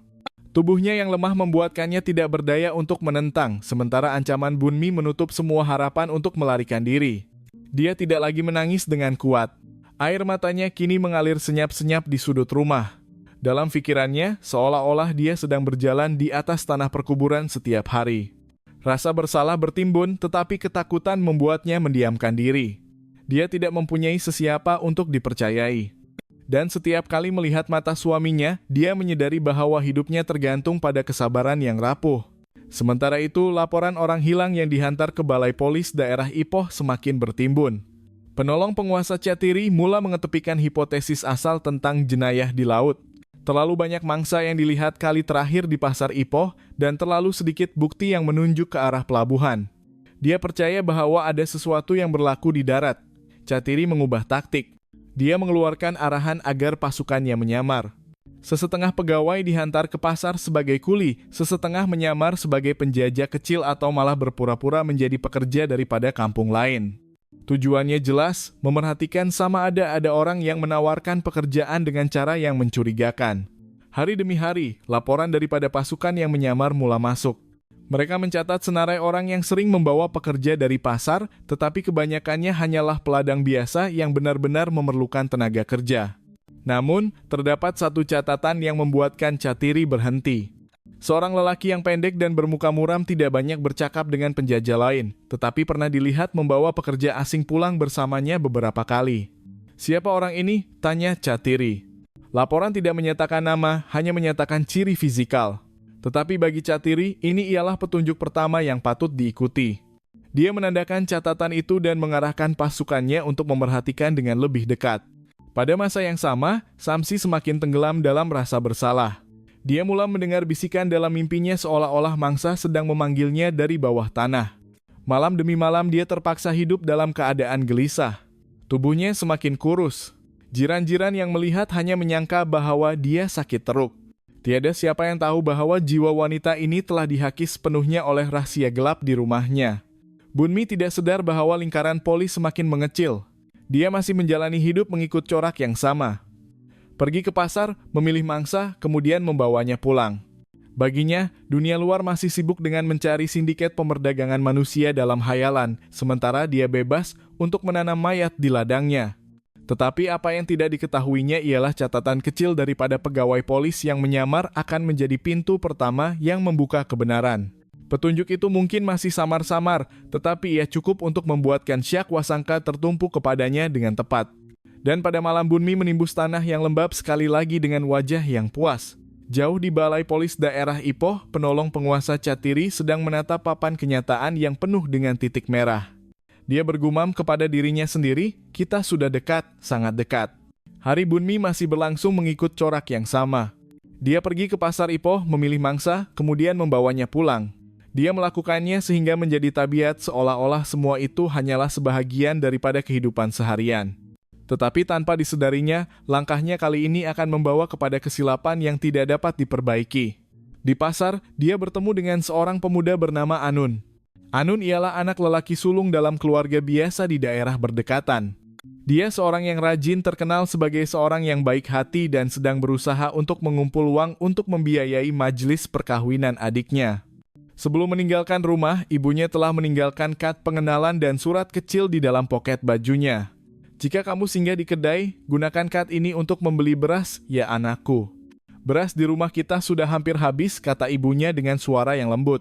Tubuhnya yang lemah membuatkannya tidak berdaya untuk menentang, sementara ancaman Bunmi menutup semua harapan untuk melarikan diri. Dia tidak lagi menangis dengan kuat. Air matanya kini mengalir senyap-senyap di sudut rumah. Dalam pikirannya, seolah-olah dia sedang berjalan di atas tanah perkuburan setiap hari. Rasa bersalah bertimbun, tetapi ketakutan membuatnya mendiamkan diri. Dia tidak mempunyai sesiapa untuk dipercayai. Dan setiap kali melihat mata suaminya, dia menyadari bahwa hidupnya tergantung pada kesabaran yang rapuh. Sementara itu, laporan orang hilang yang dihantar ke Balai Polis daerah Ipoh semakin bertimbun. Penolong penguasa Catiri mula mengetepikan hipotesis asal tentang jenayah di laut. Terlalu banyak mangsa yang dilihat kali terakhir di pasar Ipoh dan terlalu sedikit bukti yang menunjuk ke arah pelabuhan. Dia percaya bahwa ada sesuatu yang berlaku di darat. Catiri mengubah taktik. Dia mengeluarkan arahan agar pasukannya menyamar. Sesetengah pegawai dihantar ke pasar sebagai kuli, sesetengah menyamar sebagai penjajah kecil atau malah berpura-pura menjadi pekerja daripada kampung lain. Tujuannya jelas, memerhatikan sama ada orang yang menawarkan pekerjaan dengan cara yang mencurigakan. Hari demi hari, laporan daripada pasukan yang menyamar mula masuk. Mereka mencatat senarai orang yang sering membawa pekerja dari pasar, tetapi kebanyakannya hanyalah peladang biasa yang benar-benar memerlukan tenaga kerja. Namun, terdapat satu catatan yang membuatkan Catiri berhenti. Seorang lelaki yang pendek dan bermuka muram tidak banyak bercakap dengan penjajah lain, tetapi pernah dilihat membawa pekerja asing pulang bersamanya beberapa kali. Siapa orang ini? Tanya Catiri. Laporan tidak menyatakan nama, hanya menyatakan ciri fisikal. Tetapi bagi Catiri, ini ialah petunjuk pertama yang patut diikuti. Dia menandakan catatan itu dan mengarahkan pasukannya untuk memerhatikan dengan lebih dekat. Pada masa yang sama, Samsi semakin tenggelam dalam rasa bersalah. Dia mula mendengar bisikan dalam mimpinya seolah-olah mangsa sedang memanggilnya dari bawah tanah. Malam demi malam dia terpaksa hidup dalam keadaan gelisah. Tubuhnya semakin kurus. Jiran-jiran yang melihat hanya menyangka bahwa dia sakit teruk. Tiada siapa yang tahu bahwa jiwa wanita ini telah dihakis sepenuhnya oleh rahasia gelap di rumahnya. Bunmi tidak sadar bahwa lingkaran polis semakin mengecil. Dia masih menjalani hidup mengikut corak yang sama. Pergi ke pasar, memilih mangsa, kemudian membawanya pulang. Baginya, dunia luar masih sibuk dengan mencari sindiket pemerdagangan manusia dalam hayalan, sementara dia bebas untuk menanam mayat di ladangnya. Tetapi apa yang tidak diketahuinya ialah catatan kecil daripada pegawai polis yang menyamar akan menjadi pintu pertama yang membuka kebenaran. Petunjuk itu mungkin masih samar-samar, tetapi ia cukup untuk membuatkan syak wasangka tertumpu kepadanya dengan tepat. Dan pada malam Bunmi menimbus tanah yang lembab sekali lagi dengan wajah yang puas. Jauh di Balai Polis daerah Ipoh, penolong penguasa Catiri sedang menatap papan kenyataan yang penuh dengan titik merah. Dia bergumam kepada dirinya sendiri, kita sudah dekat, sangat dekat. Hari Bunmi masih berlangsung mengikut corak yang sama. Dia pergi ke pasar Ipoh, memilih mangsa, kemudian membawanya pulang. Dia melakukannya sehingga menjadi tabiat seolah-olah semua itu hanyalah sebahagian daripada kehidupan seharian. Tetapi tanpa disadarinya, langkahnya kali ini akan membawa kepada kesilapan yang tidak dapat diperbaiki. Di pasar, dia bertemu dengan seorang pemuda bernama Anun. Anun ialah anak lelaki sulung dalam keluarga biasa di daerah berdekatan. Dia seorang yang rajin, terkenal sebagai seorang yang baik hati dan sedang berusaha untuk mengumpul uang untuk membiayai majelis perkawinan adiknya. Sebelum meninggalkan rumah, ibunya telah meninggalkan kad pengenalan dan surat kecil di dalam poket bajunya. Jika kamu singgah di kedai, gunakan kad ini untuk membeli beras, ya anakku. Beras di rumah kita sudah hampir habis, kata ibunya dengan suara yang lembut.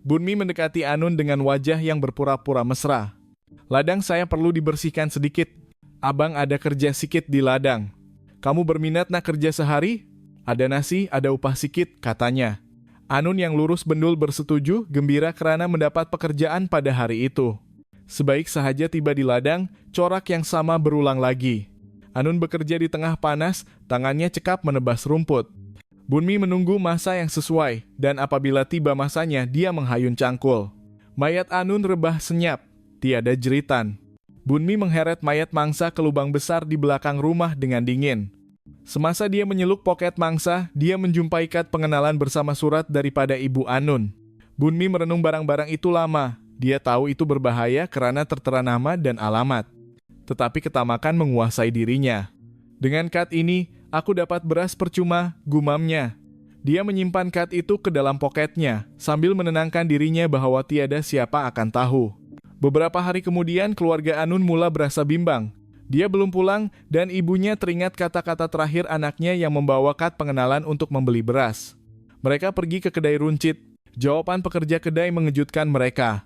Bunmi mendekati Anun dengan wajah yang berpura-pura mesra. Ladang saya perlu dibersihkan sedikit. Abang ada kerja sikit di ladang. Kamu berminat nak kerja sehari? Ada nasi, ada upah sikit, katanya. Anun yang lurus bendul bersetuju, gembira karena mendapat pekerjaan pada hari itu. Sebaik sahaja tiba di ladang, corak yang sama berulang lagi. Anun bekerja di tengah panas, tangannya cekap menebas rumput. Bunmi menunggu masa yang sesuai, dan apabila tiba masanya, dia menghayun cangkul. Mayat Anun rebah senyap, tiada jeritan. Bunmi mengheret mayat mangsa ke lubang besar di belakang rumah dengan dingin. Semasa dia menyeluk poket mangsa, dia menjumpai kad pengenalan bersama surat daripada Ibu Anun. Bunmi merenung barang-barang itu lama. Dia tahu itu berbahaya karena tertera nama dan alamat. Tetapi ketamakan menguasai dirinya. Dengan kad ini, aku dapat beras percuma, gumamnya. Dia menyimpan kad itu ke dalam poketnya, sambil menenangkan dirinya bahwa tiada siapa akan tahu. Beberapa hari kemudian, keluarga Anun mula berasa bimbang. Dia belum pulang, dan ibunya teringat kata-kata terakhir anaknya yang membawa kad pengenalan untuk membeli beras. Mereka pergi ke kedai runcit. Jawaban pekerja kedai mengejutkan mereka.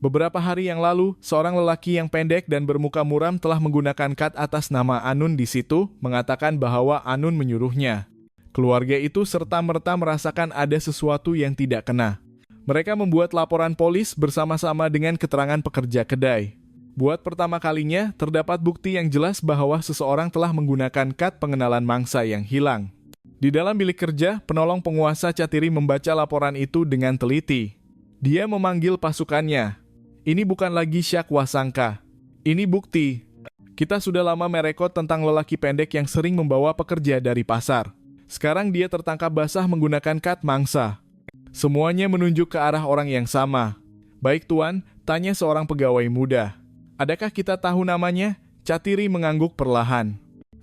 Beberapa hari yang lalu, seorang lelaki yang pendek dan bermuka muram telah menggunakan kad atas nama Anun di situ, mengatakan bahwa Anun menyuruhnya. Keluarga itu serta-merta merasakan ada sesuatu yang tidak kena. Mereka membuat laporan polis bersama-sama dengan keterangan pekerja kedai. Buat pertama kalinya, terdapat bukti yang jelas bahwa seseorang telah menggunakan kad pengenalan mangsa yang hilang. Di dalam bilik kerja, penolong penguasa Catiri membaca laporan itu dengan teliti. Dia memanggil pasukannya. Ini bukan lagi syak wasangka. Ini bukti. Kita sudah lama merekod tentang lelaki pendek yang sering membawa pekerja dari pasar. Sekarang dia tertangkap basah menggunakan kad mangsa. Semuanya menunjuk ke arah orang yang sama. Baik tuan, tanya seorang pegawai muda. Adakah kita tahu namanya? Catiri mengangguk perlahan.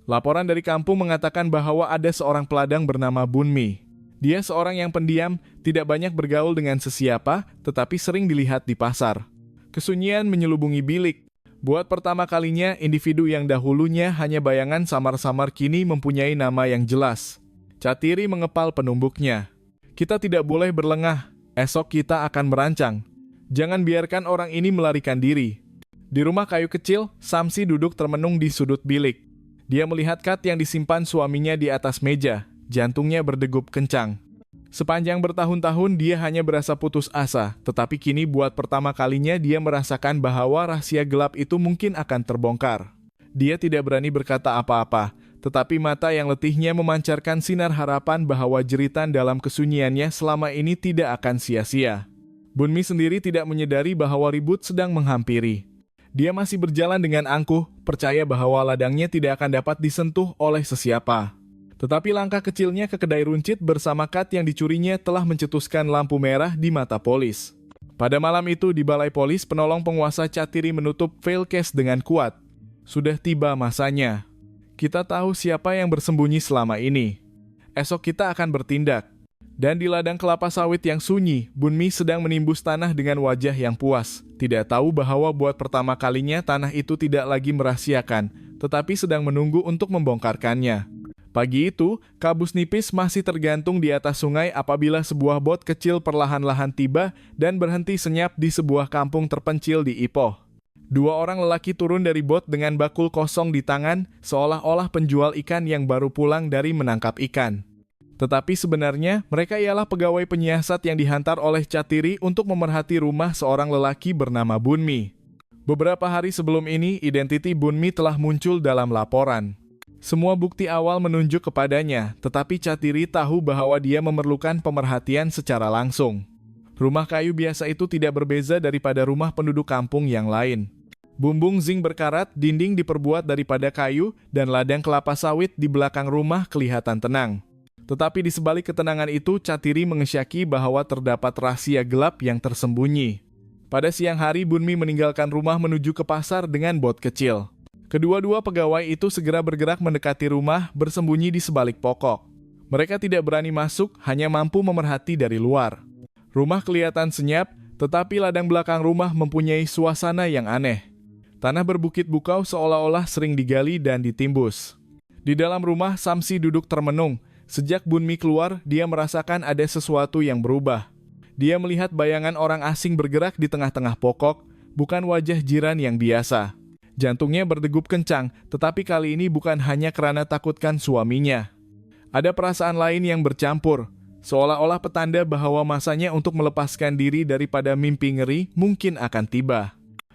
Laporan dari kampung mengatakan bahwa ada seorang peladang bernama Bunmi. Dia seorang yang pendiam, tidak banyak bergaul dengan sesiapa, tetapi sering dilihat di pasar. Kesunyian menyelubungi bilik. Buat pertama kalinya, individu yang dahulunya hanya bayangan samar-samar kini mempunyai nama yang jelas. Catiri mengepal penumbuknya. Kita tidak boleh berlengah, esok kita akan merancang. Jangan biarkan orang ini melarikan diri. Di rumah kayu kecil, Samsi duduk termenung di sudut bilik. Dia melihat kad yang disimpan suaminya di atas meja. Jantungnya berdegup kencang. Sepanjang bertahun-tahun dia hanya berasa putus asa, tetapi kini buat pertama kalinya dia merasakan bahwa rahasia gelap itu mungkin akan terbongkar. Dia tidak berani berkata apa-apa, tetapi mata yang letihnya memancarkan sinar harapan bahwa jeritan dalam kesunyiannya selama ini tidak akan sia-sia. Bunmi sendiri tidak menyadari bahwa ribut sedang menghampiri. Dia masih berjalan dengan angkuh, percaya bahwa ladangnya tidak akan dapat disentuh oleh sesiapa. Tetapi langkah kecilnya ke kedai runcit bersama kad yang dicurinya telah mencetuskan lampu merah di mata polis. Pada malam itu di balai polis, penolong penguasa Catiri menutup file case dengan kuat. Sudah tiba masanya. Kita tahu siapa yang bersembunyi selama ini. Esok kita akan bertindak. Dan di ladang kelapa sawit yang sunyi, Bunmi sedang menimbus tanah dengan wajah yang puas. Tidak tahu bahwa buat pertama kalinya tanah itu tidak lagi merahasiakan, tetapi sedang menunggu untuk membongkarkannya. Pagi itu, kabus nipis masih tergantung di atas sungai apabila sebuah bot kecil perlahan-lahan tiba dan berhenti senyap di sebuah kampung terpencil di Ipoh. Dua orang lelaki turun dari bot dengan bakul kosong di tangan, seolah-olah penjual ikan yang baru pulang dari menangkap ikan. Tetapi sebenarnya, mereka ialah pegawai penyiasat yang dihantar oleh Catiri untuk memerhati rumah seorang lelaki bernama Bunmi. Beberapa hari sebelum ini, identiti Bunmi telah muncul dalam laporan. Semua bukti awal menunjuk kepadanya, tetapi Catiri tahu bahwa dia memerlukan pemerhatian secara langsung. Rumah kayu biasa itu tidak berbeza daripada rumah penduduk kampung yang lain. Bumbung zinc berkarat, dinding diperbuat daripada kayu, dan ladang kelapa sawit di belakang rumah kelihatan tenang. Tetapi di sebalik ketenangan itu, Catiri mengesyaki bahwa terdapat rahasia gelap yang tersembunyi. Pada siang hari, Bunmi meninggalkan rumah menuju ke pasar dengan bot kecil. Kedua-dua pegawai itu segera bergerak mendekati rumah, bersembunyi di sebalik pokok. Mereka tidak berani masuk, hanya mampu memerhati dari luar. Rumah kelihatan senyap, tetapi ladang belakang rumah mempunyai suasana yang aneh. Tanah berbukit bukau seolah-olah sering digali dan ditimbus. Di dalam rumah, Samsi duduk termenung. Sejak Bunmi keluar, dia merasakan ada sesuatu yang berubah. Dia melihat bayangan orang asing bergerak di tengah-tengah pokok, bukan wajah jiran yang biasa. Jantungnya berdegup kencang, tetapi kali ini bukan hanya karena takutkan suaminya. Ada perasaan lain yang bercampur, seolah-olah petanda bahwa masanya untuk melepaskan diri daripada mimpi ngeri mungkin akan tiba.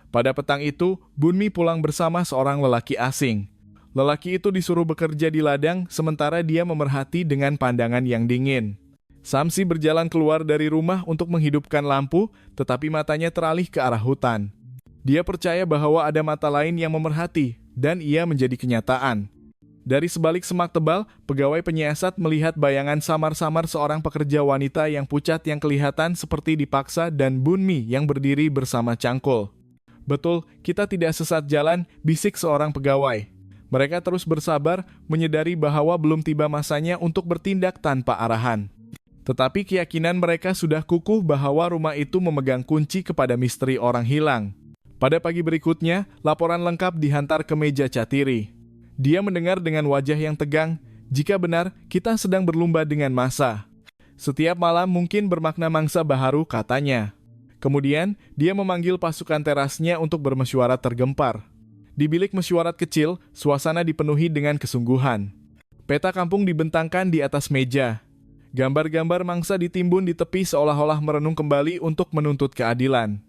Pada petang itu, Bunmi pulang bersama seorang lelaki asing. Lelaki itu disuruh bekerja di ladang, sementara dia memerhati dengan pandangan yang dingin. Samsi berjalan keluar dari rumah untuk menghidupkan lampu, tetapi matanya teralih ke arah hutan. Dia percaya bahwa ada mata lain yang memerhati, dan ia menjadi kenyataan. Dari sebalik semak tebal, pegawai penyiasat melihat bayangan samar-samar seorang pekerja wanita yang pucat yang kelihatan seperti dipaksa dan Bunmi yang berdiri bersama cangkul. "Betul, kita tidak sesat jalan," bisik seorang pegawai. Mereka terus bersabar, menyadari bahwa belum tiba masanya untuk bertindak tanpa arahan. Tetapi keyakinan mereka sudah kukuh bahwa rumah itu memegang kunci kepada misteri orang hilang. Pada pagi berikutnya, laporan lengkap dihantar ke meja Catiri. Dia mendengar dengan wajah yang tegang, "Jika benar, kita sedang berlomba dengan massa. Setiap malam mungkin bermakna mangsa baharu," katanya. Kemudian, dia memanggil pasukan terasnya untuk bermesyuarat tergempar. Di bilik mesyuarat kecil, suasana dipenuhi dengan kesungguhan. Peta kampung dibentangkan di atas meja. Gambar-gambar mangsa ditimbun di tepi seolah-olah merenung kembali untuk menuntut keadilan.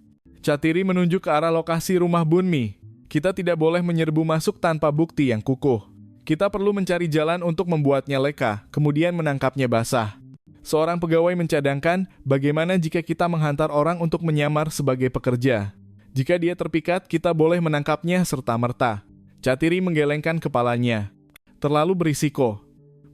Catiri menunjuk ke arah lokasi rumah Bunmi. "Kita tidak boleh menyerbu masuk tanpa bukti yang kukuh. Kita perlu mencari jalan untuk membuatnya leka, kemudian menangkapnya basah." Seorang pegawai mencadangkan, "Bagaimana jika kita menghantar orang untuk menyamar sebagai pekerja? Jika dia terpikat, kita boleh menangkapnya serta-merta." Catiri menggelengkan kepalanya. "Terlalu berisiko.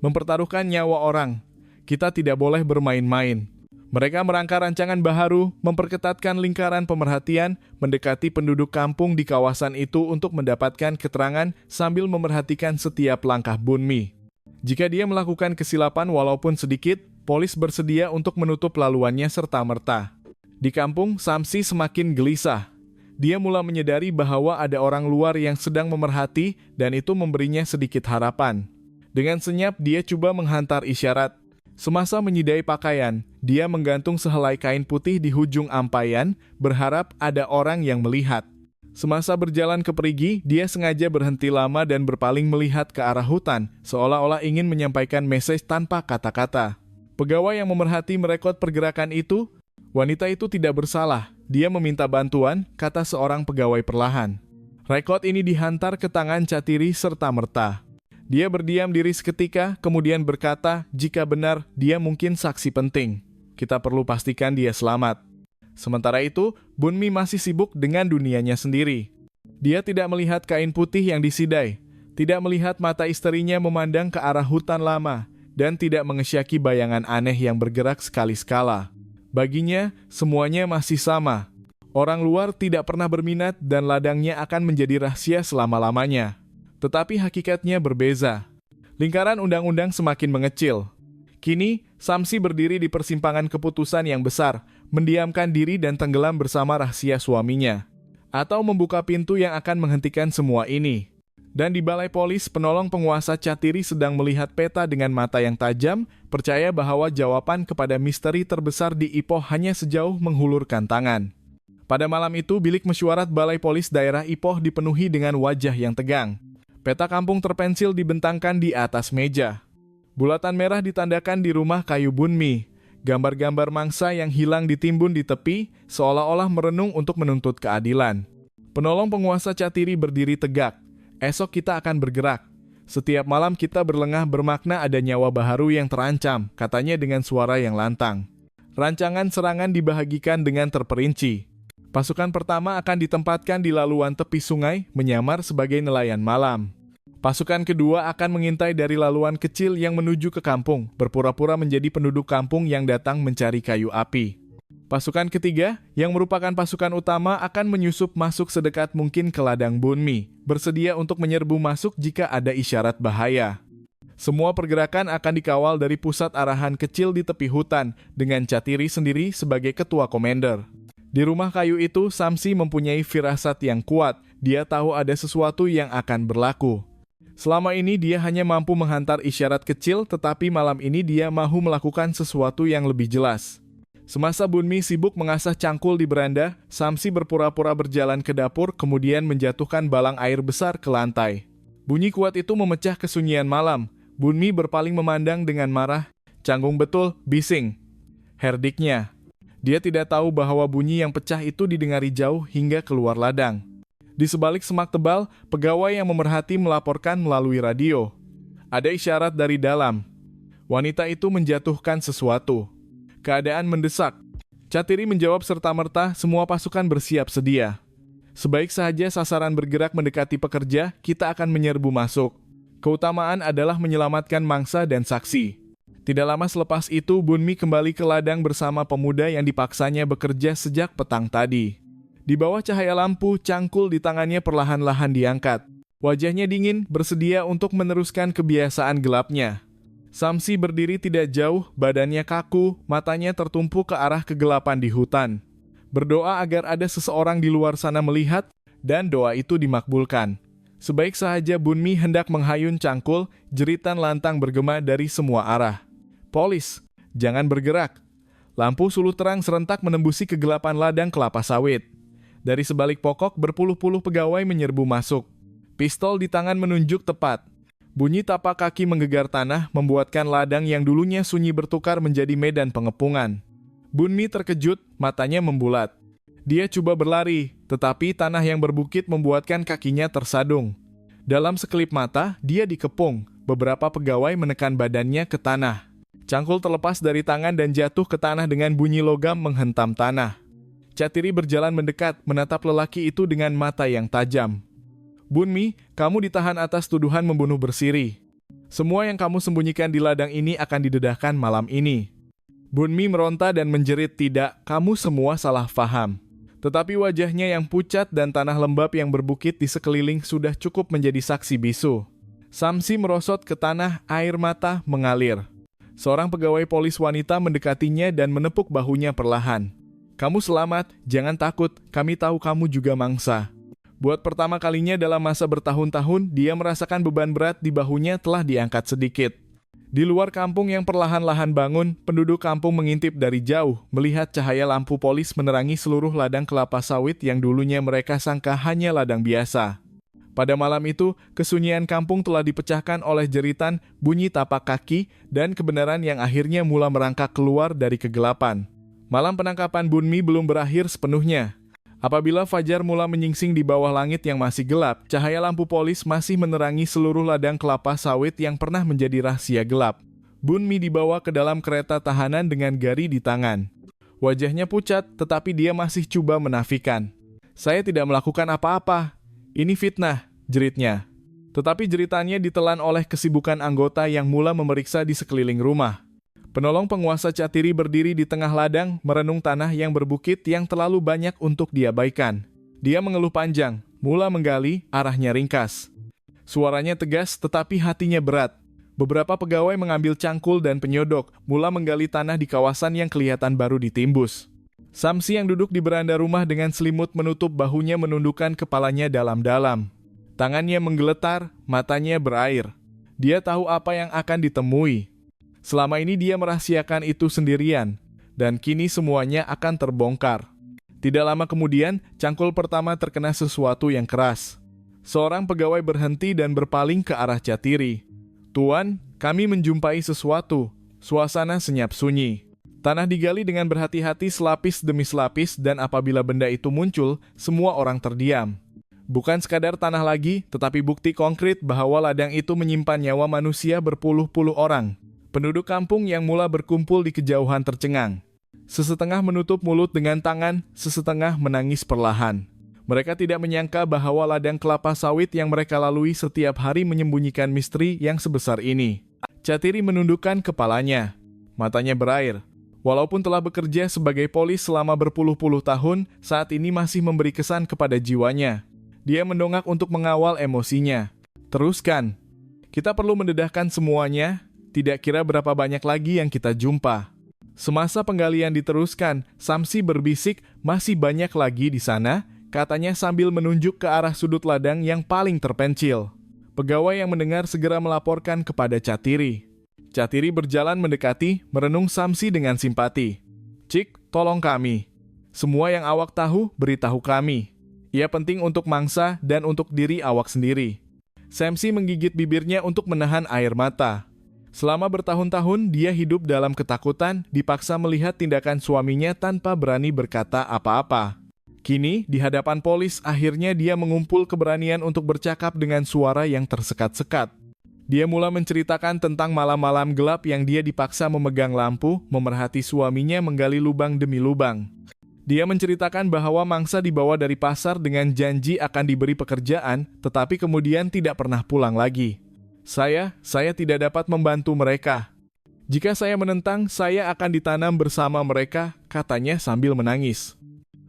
Mempertaruhkan nyawa orang. Kita tidak boleh bermain-main." Mereka merangka rancangan baharu, memperketatkan lingkaran pemerhatian, mendekati penduduk kampung di kawasan itu untuk mendapatkan keterangan sambil memerhatikan setiap langkah Bunmi. Jika dia melakukan kesilapan walaupun sedikit, polis bersedia untuk menutup laluannya serta-merta. Di kampung, Samsi semakin gelisah. Dia mulai menyadari bahwa ada orang luar yang sedang memerhati dan itu memberinya sedikit harapan. Dengan senyap, dia coba menghantar isyarat. Semasa menyidai pakaian, dia menggantung sehelai kain putih di ujung ampaian, berharap ada orang yang melihat. Semasa berjalan ke perigi, dia sengaja berhenti lama dan berpaling melihat ke arah hutan, seolah-olah ingin menyampaikan mesej tanpa kata-kata. Pegawai yang memerhati merekod pergerakan itu, "Wanita itu tidak bersalah, dia meminta bantuan," kata seorang pegawai perlahan. Rekod ini dihantar ke tangan Catiri serta-merta. Dia berdiam diri seketika, kemudian berkata, "Jika benar, dia mungkin saksi penting. Kita perlu pastikan dia selamat." Sementara itu, Bunmi masih sibuk dengan dunianya sendiri. Dia tidak melihat kain putih yang disidai, tidak melihat mata istrinya memandang ke arah hutan lama, dan tidak mengesyaki bayangan aneh yang bergerak sekali-sekala. Baginya, semuanya masih sama. Orang luar tidak pernah berminat dan ladangnya akan menjadi rahasia selama-lamanya. Tetapi hakikatnya berbeza. Lingkaran undang-undang semakin mengecil. Kini, Samsi berdiri di persimpangan keputusan yang besar, mendiamkan diri dan tenggelam bersama rahasia suaminya. Atau membuka pintu yang akan menghentikan semua ini. Dan di balai polis, penolong penguasa Catiri sedang melihat peta dengan mata yang tajam, percaya bahwa jawaban kepada misteri terbesar di Ipoh hanya sejauh menghulurkan tangan. Pada malam itu, bilik mesyuarat balai polis daerah Ipoh dipenuhi dengan wajah yang tegang. Peta kampung terpensil dibentangkan di atas meja. Bulatan merah ditandakan di rumah kayu Bunmi. Gambar-gambar mangsa yang hilang ditimbun di tepi, seolah-olah merenung untuk menuntut keadilan. Penolong penguasa Catiri berdiri tegak. "Esok kita akan bergerak. Setiap malam kita berlengah bermakna ada nyawa baharu yang terancam," katanya dengan suara yang lantang. Rancangan serangan dibahagikan dengan terperinci. Pasukan pertama akan ditempatkan di laluan tepi sungai, menyamar sebagai nelayan malam. Pasukan kedua akan mengintai dari laluan kecil yang menuju ke kampung, berpura-pura menjadi penduduk kampung yang datang mencari kayu api. Pasukan ketiga, yang merupakan pasukan utama, akan menyusup masuk sedekat mungkin ke ladang Bunmi, bersedia untuk menyerbu masuk jika ada isyarat bahaya. Semua pergerakan akan dikawal dari pusat arahan kecil di tepi hutan, dengan Catiri sendiri sebagai ketua komander. Di rumah kayu itu, Samsi mempunyai firasat yang kuat. Dia tahu ada sesuatu yang akan berlaku. Selama ini dia hanya mampu menghantar isyarat kecil, tetapi malam ini dia mahu melakukan sesuatu yang lebih jelas. Semasa Bunmi sibuk mengasah cangkul di beranda, Samsi berpura-pura berjalan ke dapur, kemudian menjatuhkan balang air besar ke lantai. Bunyi kuat itu memecah kesunyian malam. Bunmi berpaling memandang dengan marah. Canggung betul, bising. Herdiknya. Dia tidak tahu bahwa bunyi yang pecah itu didengari jauh hingga keluar ladang. Di sebalik semak tebal, pegawai yang memerhati melaporkan melalui radio. Ada isyarat dari dalam. Wanita itu menjatuhkan sesuatu. Keadaan mendesak. Catiri menjawab serta-merta, semua pasukan bersiap sedia. Sebaik saja sasaran bergerak mendekati pekerja, kita akan menyerbu masuk. Keutamaan adalah menyelamatkan mangsa dan saksi. Tidak lama selepas itu, Bunmi kembali ke ladang bersama pemuda yang dipaksanya bekerja sejak petang tadi. Di bawah cahaya lampu, cangkul di tangannya perlahan-lahan diangkat. Wajahnya dingin, bersedia untuk meneruskan kebiasaan gelapnya. Samsi berdiri tidak jauh, badannya kaku, matanya tertumpu ke arah kegelapan di hutan. Berdoa agar ada seseorang di luar sana melihat, dan doa itu dimakbulkan. Sebaik saja Bunmi hendak menghayun cangkul, jeritan lantang bergema dari semua arah. Polis, jangan bergerak. Lampu suluh terang serentak menembusi kegelapan ladang kelapa sawit. Dari sebalik pokok berpuluh-puluh pegawai menyerbu masuk. Pistol di tangan menunjuk tepat. Bunyi tapak kaki menggegar tanah membuatkan ladang yang dulunya sunyi bertukar menjadi medan pengepungan. Bunmi terkejut, matanya membulat. Dia coba berlari, tetapi tanah yang berbukit membuatkan kakinya tersadung. Dalam sekelip mata, dia dikepung. Beberapa pegawai menekan badannya ke tanah. Cangkul terlepas dari tangan dan jatuh ke tanah dengan bunyi logam menghentam tanah. Catiri berjalan mendekat, menatap lelaki itu dengan mata yang tajam. Bunmi, kamu ditahan atas tuduhan membunuh bersiri. Semua yang kamu sembunyikan di ladang ini akan didedahkan malam ini. Bunmi meronta dan menjerit, tidak, kamu semua salah faham. Tetapi wajahnya yang pucat dan tanah lembab yang berbukit di sekeliling sudah cukup menjadi saksi bisu. Samsi merosot ke tanah, air mata mengalir. Seorang pegawai polis wanita mendekatinya dan menepuk bahunya perlahan. Kamu selamat, jangan takut, kami tahu kamu juga mangsa. Buat pertama kalinya dalam masa bertahun-tahun, dia merasakan beban berat di bahunya telah diangkat sedikit. Di luar kampung yang perlahan-lahan bangun, penduduk kampung mengintip dari jauh, melihat cahaya lampu polis menerangi seluruh ladang kelapa sawit yang dulunya mereka sangka hanya ladang biasa. Pada malam itu, kesunyian kampung telah dipecahkan oleh jeritan, bunyi tapak kaki, dan kebenaran yang akhirnya mula merangkak keluar dari kegelapan. Malam penangkapan Bunmi belum berakhir sepenuhnya. Apabila fajar mula menyingsing di bawah langit yang masih gelap, cahaya lampu polis masih menerangi seluruh ladang kelapa sawit yang pernah menjadi rahasia gelap. Bunmi dibawa ke dalam kereta tahanan dengan gari di tangan. Wajahnya pucat, tetapi dia masih coba menafikan. Saya tidak melakukan apa-apa. Ini fitnah, jeritnya. Tetapi jeritannya ditelan oleh kesibukan anggota yang mula memeriksa di sekeliling rumah. Penolong penguasa Catiri berdiri di tengah ladang, merenung tanah yang berbukit yang terlalu banyak untuk diabaikan. Dia mengeluh panjang, mula menggali, arahnya ringkas. Suaranya tegas, tetapi hatinya berat. Beberapa pegawai mengambil cangkul dan penyodok, mula menggali tanah di kawasan yang kelihatan baru ditimbus. Samsi yang duduk di beranda rumah dengan selimut menutup bahunya menundukkan kepalanya dalam-dalam. Tangannya menggeletar, matanya berair. Dia tahu apa yang akan ditemui. Selama ini dia merahasiakan itu sendirian, dan kini semuanya akan terbongkar. Tidak lama kemudian, cangkul pertama terkena sesuatu yang keras. Seorang pegawai berhenti dan berpaling ke arah Catiri. Tuan, kami menjumpai sesuatu. Suasana senyap sunyi. Tanah digali dengan berhati-hati selapis demi selapis dan apabila benda itu muncul, semua orang terdiam. Bukan sekadar tanah lagi, tetapi bukti konkret bahwa ladang itu menyimpan nyawa manusia berpuluh-puluh orang. Penduduk kampung yang mula berkumpul di kejauhan tercengang. Sesetengah menutup mulut dengan tangan, sesetengah menangis perlahan. Mereka tidak menyangka bahwa ladang kelapa sawit yang mereka lalui setiap hari menyembunyikan misteri yang sebesar ini. Catiri menundukkan kepalanya. Matanya berair. Walaupun telah bekerja sebagai polis selama berpuluh-puluh tahun, saat ini masih memberi kesan kepada jiwanya. Dia mendongak untuk mengawal emosinya. Teruskan. Kita perlu mendedahkan semuanya, tidak kira berapa banyak lagi yang kita jumpa. Semasa penggalian diteruskan, Samsi berbisik, masih banyak lagi di sana, katanya sambil menunjuk ke arah sudut ladang yang paling terpencil. Pegawai yang mendengar segera melaporkan kepada Catiri. Catiri berjalan mendekati, merenung Samsi dengan simpati. Cik, tolong kami. Semua yang awak tahu, beritahu kami. Ia penting untuk mangsa dan untuk diri awak sendiri. Samsi menggigit bibirnya untuk menahan air mata. Selama bertahun-tahun, dia hidup dalam ketakutan, dipaksa melihat tindakan suaminya tanpa berani berkata apa-apa. Kini, di hadapan polis, akhirnya dia mengumpul keberanian untuk bercakap dengan suara yang tersekat-sekat. Dia mulai menceritakan tentang malam-malam gelap yang dia dipaksa memegang lampu, memerhati suaminya menggali lubang demi lubang. Dia menceritakan bahwa mangsa dibawa dari pasar dengan janji akan diberi pekerjaan, tetapi kemudian tidak pernah pulang lagi. Saya tidak dapat membantu mereka. Jika saya menentang, saya akan ditanam bersama mereka, katanya sambil menangis.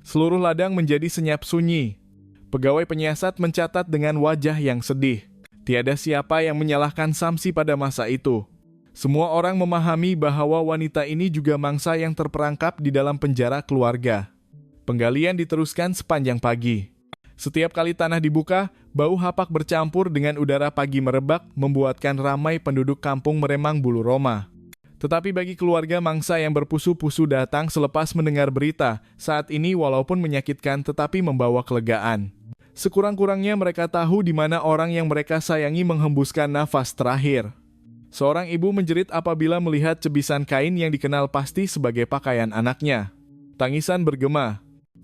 Seluruh ladang menjadi senyap sunyi. Pegawai penyiasat mencatat dengan wajah yang sedih. Tiada siapa yang menyalahkan Samsi pada masa itu. Semua orang memahami bahwa wanita ini juga mangsa yang terperangkap di dalam penjara keluarga. Penggalian diteruskan sepanjang pagi. Setiap kali tanah dibuka, bau hapak bercampur dengan udara pagi merebak membuatkan ramai penduduk kampung Meremang Bulu Roma. Tetapi bagi keluarga mangsa yang berpusu-pusu datang selepas mendengar berita, saat ini walaupun menyakitkan tetapi membawa kelegaan. Sekurang-kurangnya mereka tahu di mana orang yang mereka sayangi menghembuskan nafas terakhir. Seorang ibu menjerit apabila melihat cebisan kain yang dikenal pasti sebagai pakaian anaknya. Tangisan bergema.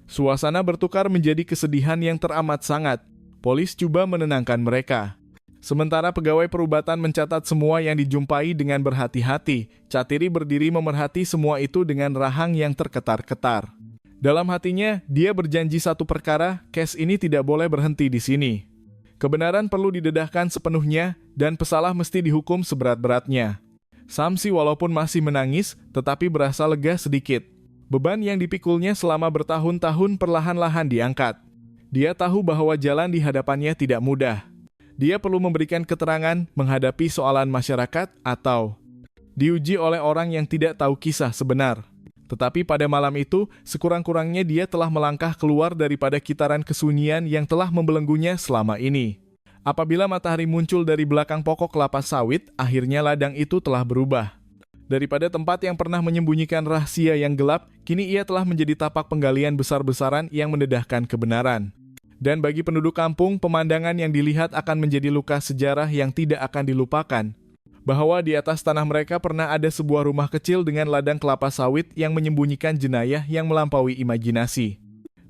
Suasana bertukar menjadi kesedihan yang teramat sangat. Polis coba menenangkan mereka. Sementara pegawai perubatan mencatat semua yang dijumpai dengan berhati-hati, Catiri berdiri memerhati semua itu dengan rahang yang terketar-ketar. Dalam hatinya, dia berjanji satu perkara, kes ini tidak boleh berhenti di sini. Kebenaran perlu didedahkan sepenuhnya, dan pesalah mesti dihukum seberat-beratnya. Samsi walaupun masih menangis, tetapi berasa lega sedikit. Beban yang dipikulnya selama bertahun-tahun perlahan-lahan diangkat. Dia tahu bahwa jalan di hadapannya tidak mudah. Dia perlu memberikan keterangan menghadapi soalan masyarakat atau diuji oleh orang yang tidak tahu kisah sebenar. Tetapi pada malam itu, sekurang-kurangnya dia telah melangkah keluar daripada kitaran kesunyian yang telah membelenggunya selama ini. Apabila matahari muncul dari belakang pokok kelapa sawit, akhirnya ladang itu telah berubah. Daripada tempat yang pernah menyembunyikan rahasia yang gelap, kini ia telah menjadi tapak penggalian besar-besaran yang mendedahkan kebenaran. Dan bagi penduduk kampung, pemandangan yang dilihat akan menjadi luka sejarah yang tidak akan dilupakan. Bahwa di atas tanah mereka pernah ada sebuah rumah kecil dengan ladang kelapa sawit yang menyembunyikan jenayah yang melampaui imajinasi.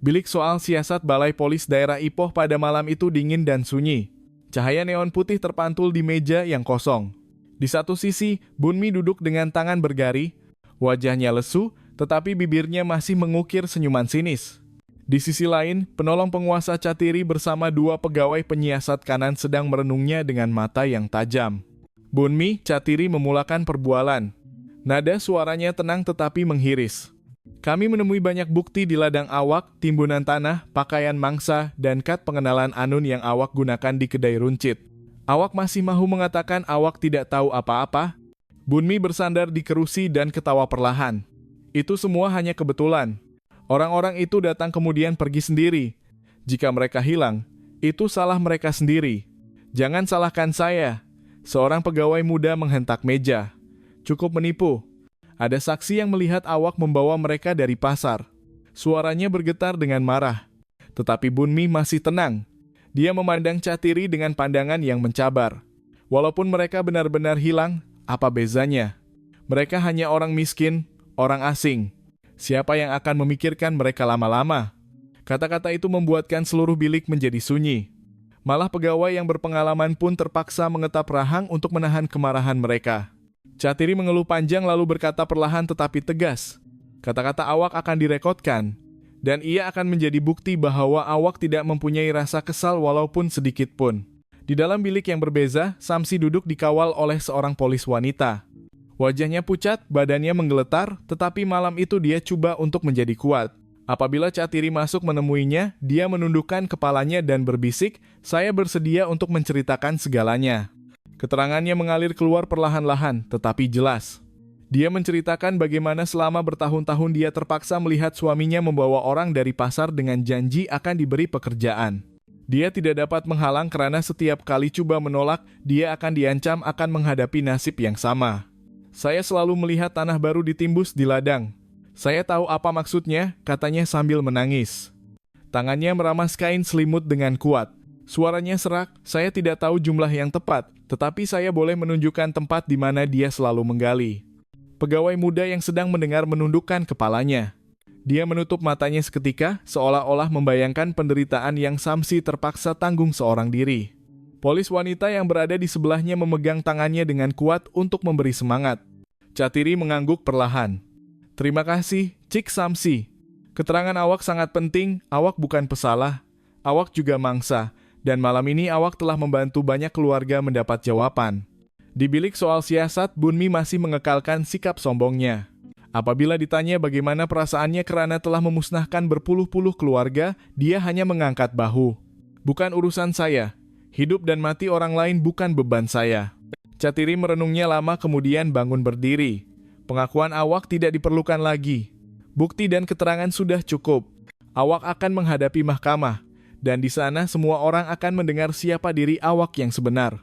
Bilik soal siasat Balai Polis Daerah Ipoh pada malam itu dingin dan sunyi. Cahaya neon putih terpantul di meja yang kosong. Di satu sisi, Bunmi duduk dengan tangan bergari, wajahnya lesu, tetapi bibirnya masih mengukir senyuman sinis. Di sisi lain, penolong penguasa Catiri bersama dua pegawai penyiasat kanan sedang merenungnya dengan mata yang tajam. Bunmi, Catiri memulakan perbualan. Nada suaranya tenang tetapi menghiris. Kami menemui banyak bukti di ladang awak, timbunan tanah, pakaian mangsa, dan kad pengenalan Anun yang awak gunakan di kedai runcit. Awak masih mahu mengatakan awak tidak tahu apa-apa? Bunmi bersandar di kerusi dan ketawa perlahan. Itu semua hanya kebetulan. Orang-orang itu datang kemudian pergi sendiri. Jika mereka hilang, itu salah mereka sendiri. Jangan salahkan saya. Seorang pegawai muda menghentak meja. Cukup menipu. Ada saksi yang melihat awak membawa mereka dari pasar. Suaranya bergetar dengan marah. Tetapi Bunmi masih tenang. Dia memandang Catiri dengan pandangan yang mencabar. Walaupun mereka benar-benar hilang, apa bezanya? Mereka hanya orang miskin, orang asing. Siapa yang akan memikirkan mereka lama-lama? Kata-kata itu membuatkan seluruh bilik menjadi sunyi. Malah pegawai yang berpengalaman pun terpaksa mengetap rahang untuk menahan kemarahan mereka. Catiri mengeluh panjang lalu berkata perlahan tetapi tegas. Kata-kata awak akan direkodkan. Dan ia akan menjadi bukti bahwa awak tidak mempunyai rasa kesal walaupun sedikit pun. Di dalam bilik yang berbeza, Samsi duduk dikawal oleh seorang polis wanita. Wajahnya pucat, badannya menggeletar, tetapi malam itu dia coba untuk menjadi kuat. Apabila Catiri masuk menemuinya, dia menundukkan kepalanya dan berbisik, "Saya bersedia untuk menceritakan segalanya." Keterangannya mengalir keluar perlahan-lahan, tetapi jelas. Dia menceritakan bagaimana selama bertahun-tahun dia terpaksa melihat suaminya membawa orang dari pasar dengan janji akan diberi pekerjaan. Dia tidak dapat menghalang karena setiap kali coba menolak, dia akan diancam akan menghadapi nasib yang sama. "Saya selalu melihat tanah baru ditimbus di ladang. Saya tahu apa maksudnya," katanya sambil menangis. Tangannya meramas kain selimut dengan kuat. Suaranya serak, saya tidak tahu jumlah yang tepat, tetapi saya boleh menunjukkan tempat di mana dia selalu menggali. Pegawai muda yang sedang mendengar menundukkan kepalanya. Dia menutup matanya seketika, seolah-olah membayangkan penderitaan yang Samsi terpaksa tanggung seorang diri. Polis wanita yang berada di sebelahnya memegang tangannya dengan kuat untuk memberi semangat. Catiri mengangguk perlahan. Terima kasih, Cik Samsi. Keterangan awak sangat penting, awak bukan pesalah. Awak juga mangsa. Dan malam ini awak telah membantu banyak keluarga mendapat jawaban. Di bilik soal siasat, Bunmi masih mengekalkan sikap sombongnya. Apabila ditanya bagaimana perasaannya karena telah memusnahkan berpuluh-puluh keluarga, dia hanya mengangkat bahu. Bukan urusan saya. Hidup dan mati orang lain bukan beban saya. Catiri merenungnya lama kemudian bangun berdiri. Pengakuan awak tidak diperlukan lagi. Bukti dan keterangan sudah cukup. Awak akan menghadapi mahkamah. Dan di sana semua orang akan mendengar siapa diri awak yang sebenar.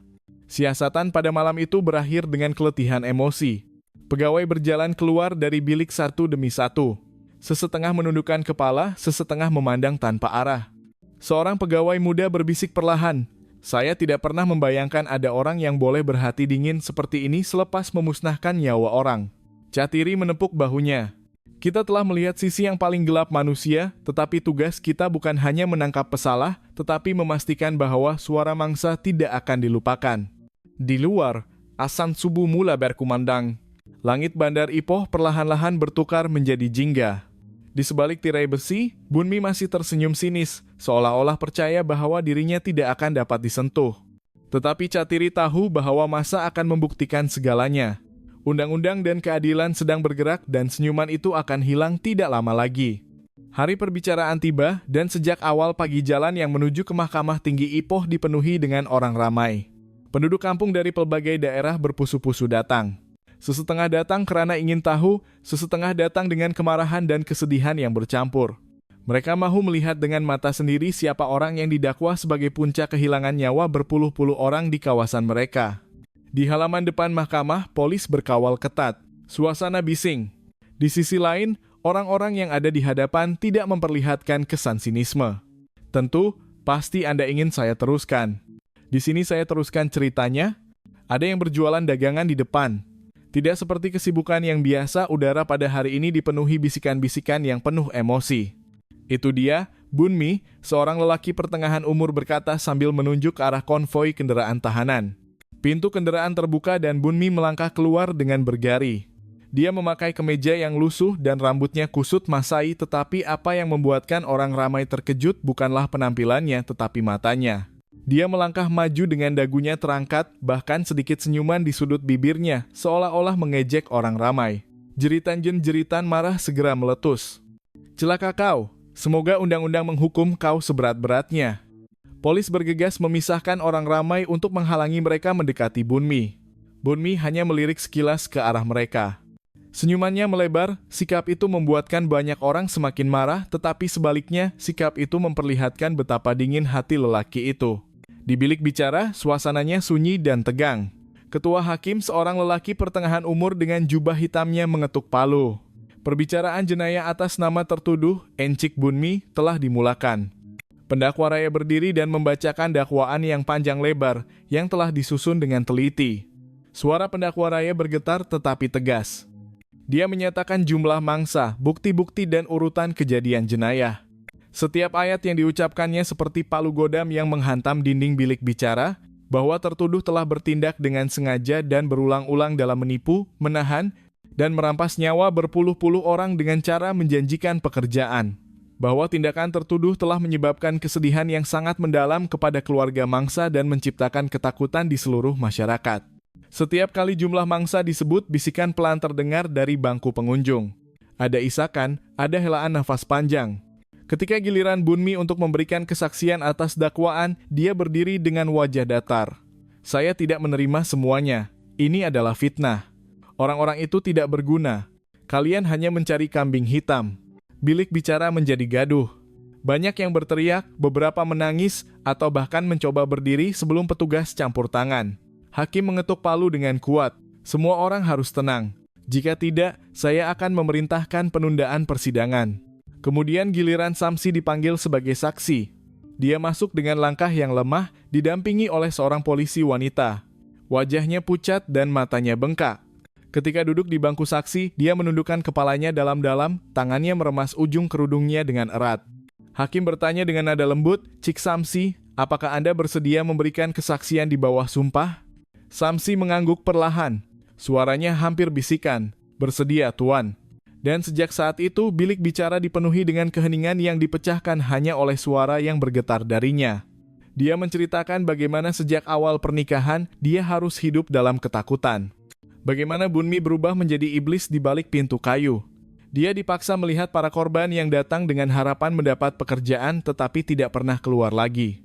Siasatan pada malam itu berakhir dengan keletihan emosi. Pegawai berjalan keluar dari bilik satu demi satu. Sesetengah menundukkan kepala, sesetengah memandang tanpa arah. Seorang pegawai muda berbisik perlahan, "Saya tidak pernah membayangkan ada orang yang boleh berhati dingin seperti ini selepas memusnahkan nyawa orang." Catiri menepuk bahunya. Kita telah melihat sisi yang paling gelap manusia, tetapi tugas kita bukan hanya menangkap pesalah, tetapi memastikan bahwa suara mangsa tidak akan dilupakan. Di luar, azan subuh mula berkumandang. Langit Bandar Ipoh perlahan-lahan bertukar menjadi jingga. Di sebalik tirai besi, Bunmi masih tersenyum sinis, seolah-olah percaya bahwa dirinya tidak akan dapat disentuh. Tetapi Catiri tahu bahwa masa akan membuktikan segalanya. Undang-undang dan keadilan sedang bergerak dan senyuman itu akan hilang tidak lama lagi. Hari perbicaraan tiba dan sejak awal pagi jalan yang menuju ke Mahkamah Tinggi Ipoh dipenuhi dengan orang ramai. Penduduk kampung dari pelbagai daerah berpusu-pusu datang. Sesetengah datang karena ingin tahu, sesetengah datang dengan kemarahan dan kesedihan yang bercampur. Mereka mahu melihat dengan mata sendiri siapa orang yang didakwa sebagai puncak kehilangan nyawa berpuluh-puluh orang di kawasan mereka. Di halaman depan mahkamah, polis berkawal ketat. Suasana bising. Di sisi lain, orang-orang yang ada di hadapan tidak memperlihatkan kesan sinisme. Tentu, pasti Anda ingin saya teruskan. Di sini saya teruskan ceritanya. Ada yang berjualan dagangan di depan. Tidak seperti kesibukan yang biasa, udara pada hari ini dipenuhi bisikan-bisikan yang penuh emosi. Itu dia, Bunmi, seorang lelaki pertengahan umur berkata sambil menunjuk ke arah konvoi kendaraan tahanan. Pintu kendaraan terbuka dan Bunmi melangkah keluar dengan bergari. Dia memakai kemeja yang lusuh dan rambutnya kusut masai, tetapi apa yang membuatkan orang ramai terkejut bukanlah penampilannya tetapi matanya. Dia melangkah maju dengan dagunya terangkat, bahkan sedikit senyuman di sudut bibirnya, seolah-olah mengejek orang ramai. Jeritan-jeritan marah segera meletus. "Celaka kau, semoga undang-undang menghukum kau seberat-beratnya." Polis bergegas memisahkan orang ramai untuk menghalangi mereka mendekati Bunmi. Bunmi hanya melirik sekilas ke arah mereka. Senyumannya melebar, sikap itu membuatkan banyak orang semakin marah, tetapi sebaliknya, sikap itu memperlihatkan betapa dingin hati lelaki itu. Di bilik bicara, suasananya sunyi dan tegang. Ketua hakim, seorang lelaki pertengahan umur dengan jubah hitamnya mengetuk palu. Perbicaraan jenayah atas nama tertuduh, Encik Bunmi, telah dimulakan. Pendakwa raya berdiri dan membacakan dakwaan yang panjang lebar, yang telah disusun dengan teliti. Suara pendakwa raya bergetar tetapi tegas. Dia menyatakan jumlah mangsa, bukti-bukti dan urutan kejadian jenayah. Setiap ayat yang diucapkannya seperti palu godam yang menghantam dinding bilik bicara, bahwa tertuduh telah bertindak dengan sengaja dan berulang-ulang dalam menipu, menahan, dan merampas nyawa berpuluh-puluh orang dengan cara menjanjikan pekerjaan. Bahwa tindakan tertuduh telah menyebabkan kesedihan yang sangat mendalam kepada keluarga mangsa dan menciptakan ketakutan di seluruh masyarakat. Setiap kali jumlah mangsa disebut, bisikan pelan terdengar dari bangku pengunjung. Ada isakan, ada helaan nafas panjang. Ketika giliran Bunmi untuk memberikan kesaksian atas dakwaan, dia berdiri dengan wajah datar. "Saya tidak menerima semuanya. Ini adalah fitnah. Orang-orang itu tidak berguna. Kalian hanya mencari kambing hitam." Bilik bicara menjadi gaduh. Banyak yang berteriak, beberapa menangis, atau bahkan mencoba berdiri sebelum petugas campur tangan. Hakim mengetuk palu dengan kuat. Semua orang harus tenang. Jika tidak, saya akan memerintahkan penundaan persidangan. Kemudian giliran Samsi dipanggil sebagai saksi. Dia masuk dengan langkah yang lemah, didampingi oleh seorang polisi wanita. Wajahnya pucat dan matanya bengkak. Ketika duduk di bangku saksi, dia menundukkan kepalanya dalam-dalam, tangannya meremas ujung kerudungnya dengan erat. Hakim bertanya dengan nada lembut, "Cik Samsi, apakah Anda bersedia memberikan kesaksian di bawah sumpah?" Samsi mengangguk perlahan. Suaranya hampir bisikan, "Bersedia, Tuan." Dan sejak saat itu, bilik bicara dipenuhi dengan keheningan yang dipecahkan hanya oleh suara yang bergetar darinya. Dia menceritakan bagaimana sejak awal pernikahan, dia harus hidup dalam ketakutan. Bagaimana Bunmi berubah menjadi iblis di balik pintu kayu. Dia dipaksa melihat para korban yang datang dengan harapan mendapat pekerjaan tetapi tidak pernah keluar lagi.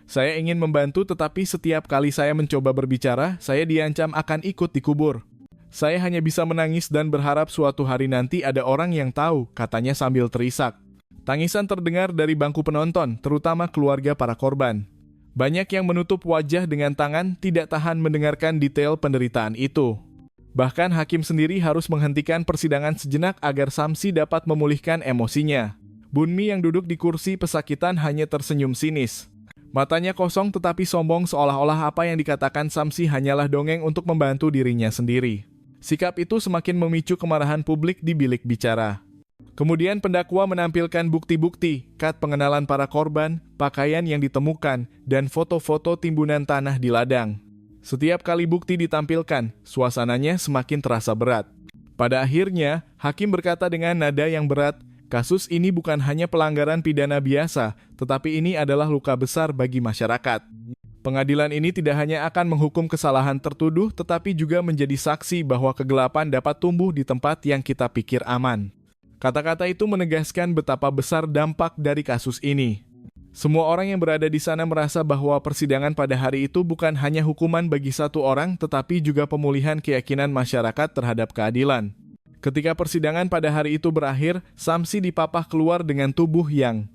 "Saya ingin membantu tetapi setiap kali saya mencoba berbicara, saya diancam akan ikut dikubur. Saya hanya bisa menangis dan berharap suatu hari nanti ada orang yang tahu," katanya sambil terisak. Tangisan terdengar dari bangku penonton, terutama keluarga para korban. Banyak yang menutup wajah dengan tangan, tidak tahan mendengarkan detail penderitaan itu. Bahkan hakim sendiri harus menghentikan persidangan sejenak agar Samsi dapat memulihkan emosinya. Bunmi yang duduk di kursi pesakitan hanya tersenyum sinis. Matanya kosong tetapi sombong, seolah-olah apa yang dikatakan Samsi hanyalah dongeng untuk membantu dirinya sendiri. Sikap itu semakin memicu kemarahan publik di bilik bicara. Kemudian pendakwa menampilkan bukti-bukti, kad pengenalan para korban, pakaian yang ditemukan, dan foto-foto timbunan tanah di ladang. Setiap kali bukti ditampilkan, suasananya semakin terasa berat. Pada akhirnya, hakim berkata dengan nada yang berat, "Kasus ini bukan hanya pelanggaran pidana biasa, tetapi ini adalah luka besar bagi masyarakat. Pengadilan ini tidak hanya akan menghukum kesalahan tertuduh, tetapi juga menjadi saksi bahwa kegelapan dapat tumbuh di tempat yang kita pikir aman." Kata-kata itu menegaskan betapa besar dampak dari kasus ini. Semua orang yang berada di sana merasa bahwa persidangan pada hari itu bukan hanya hukuman bagi satu orang, tetapi juga pemulihan keyakinan masyarakat terhadap keadilan. Ketika persidangan pada hari itu berakhir, Samsi dipapah keluar dengan tubuh yang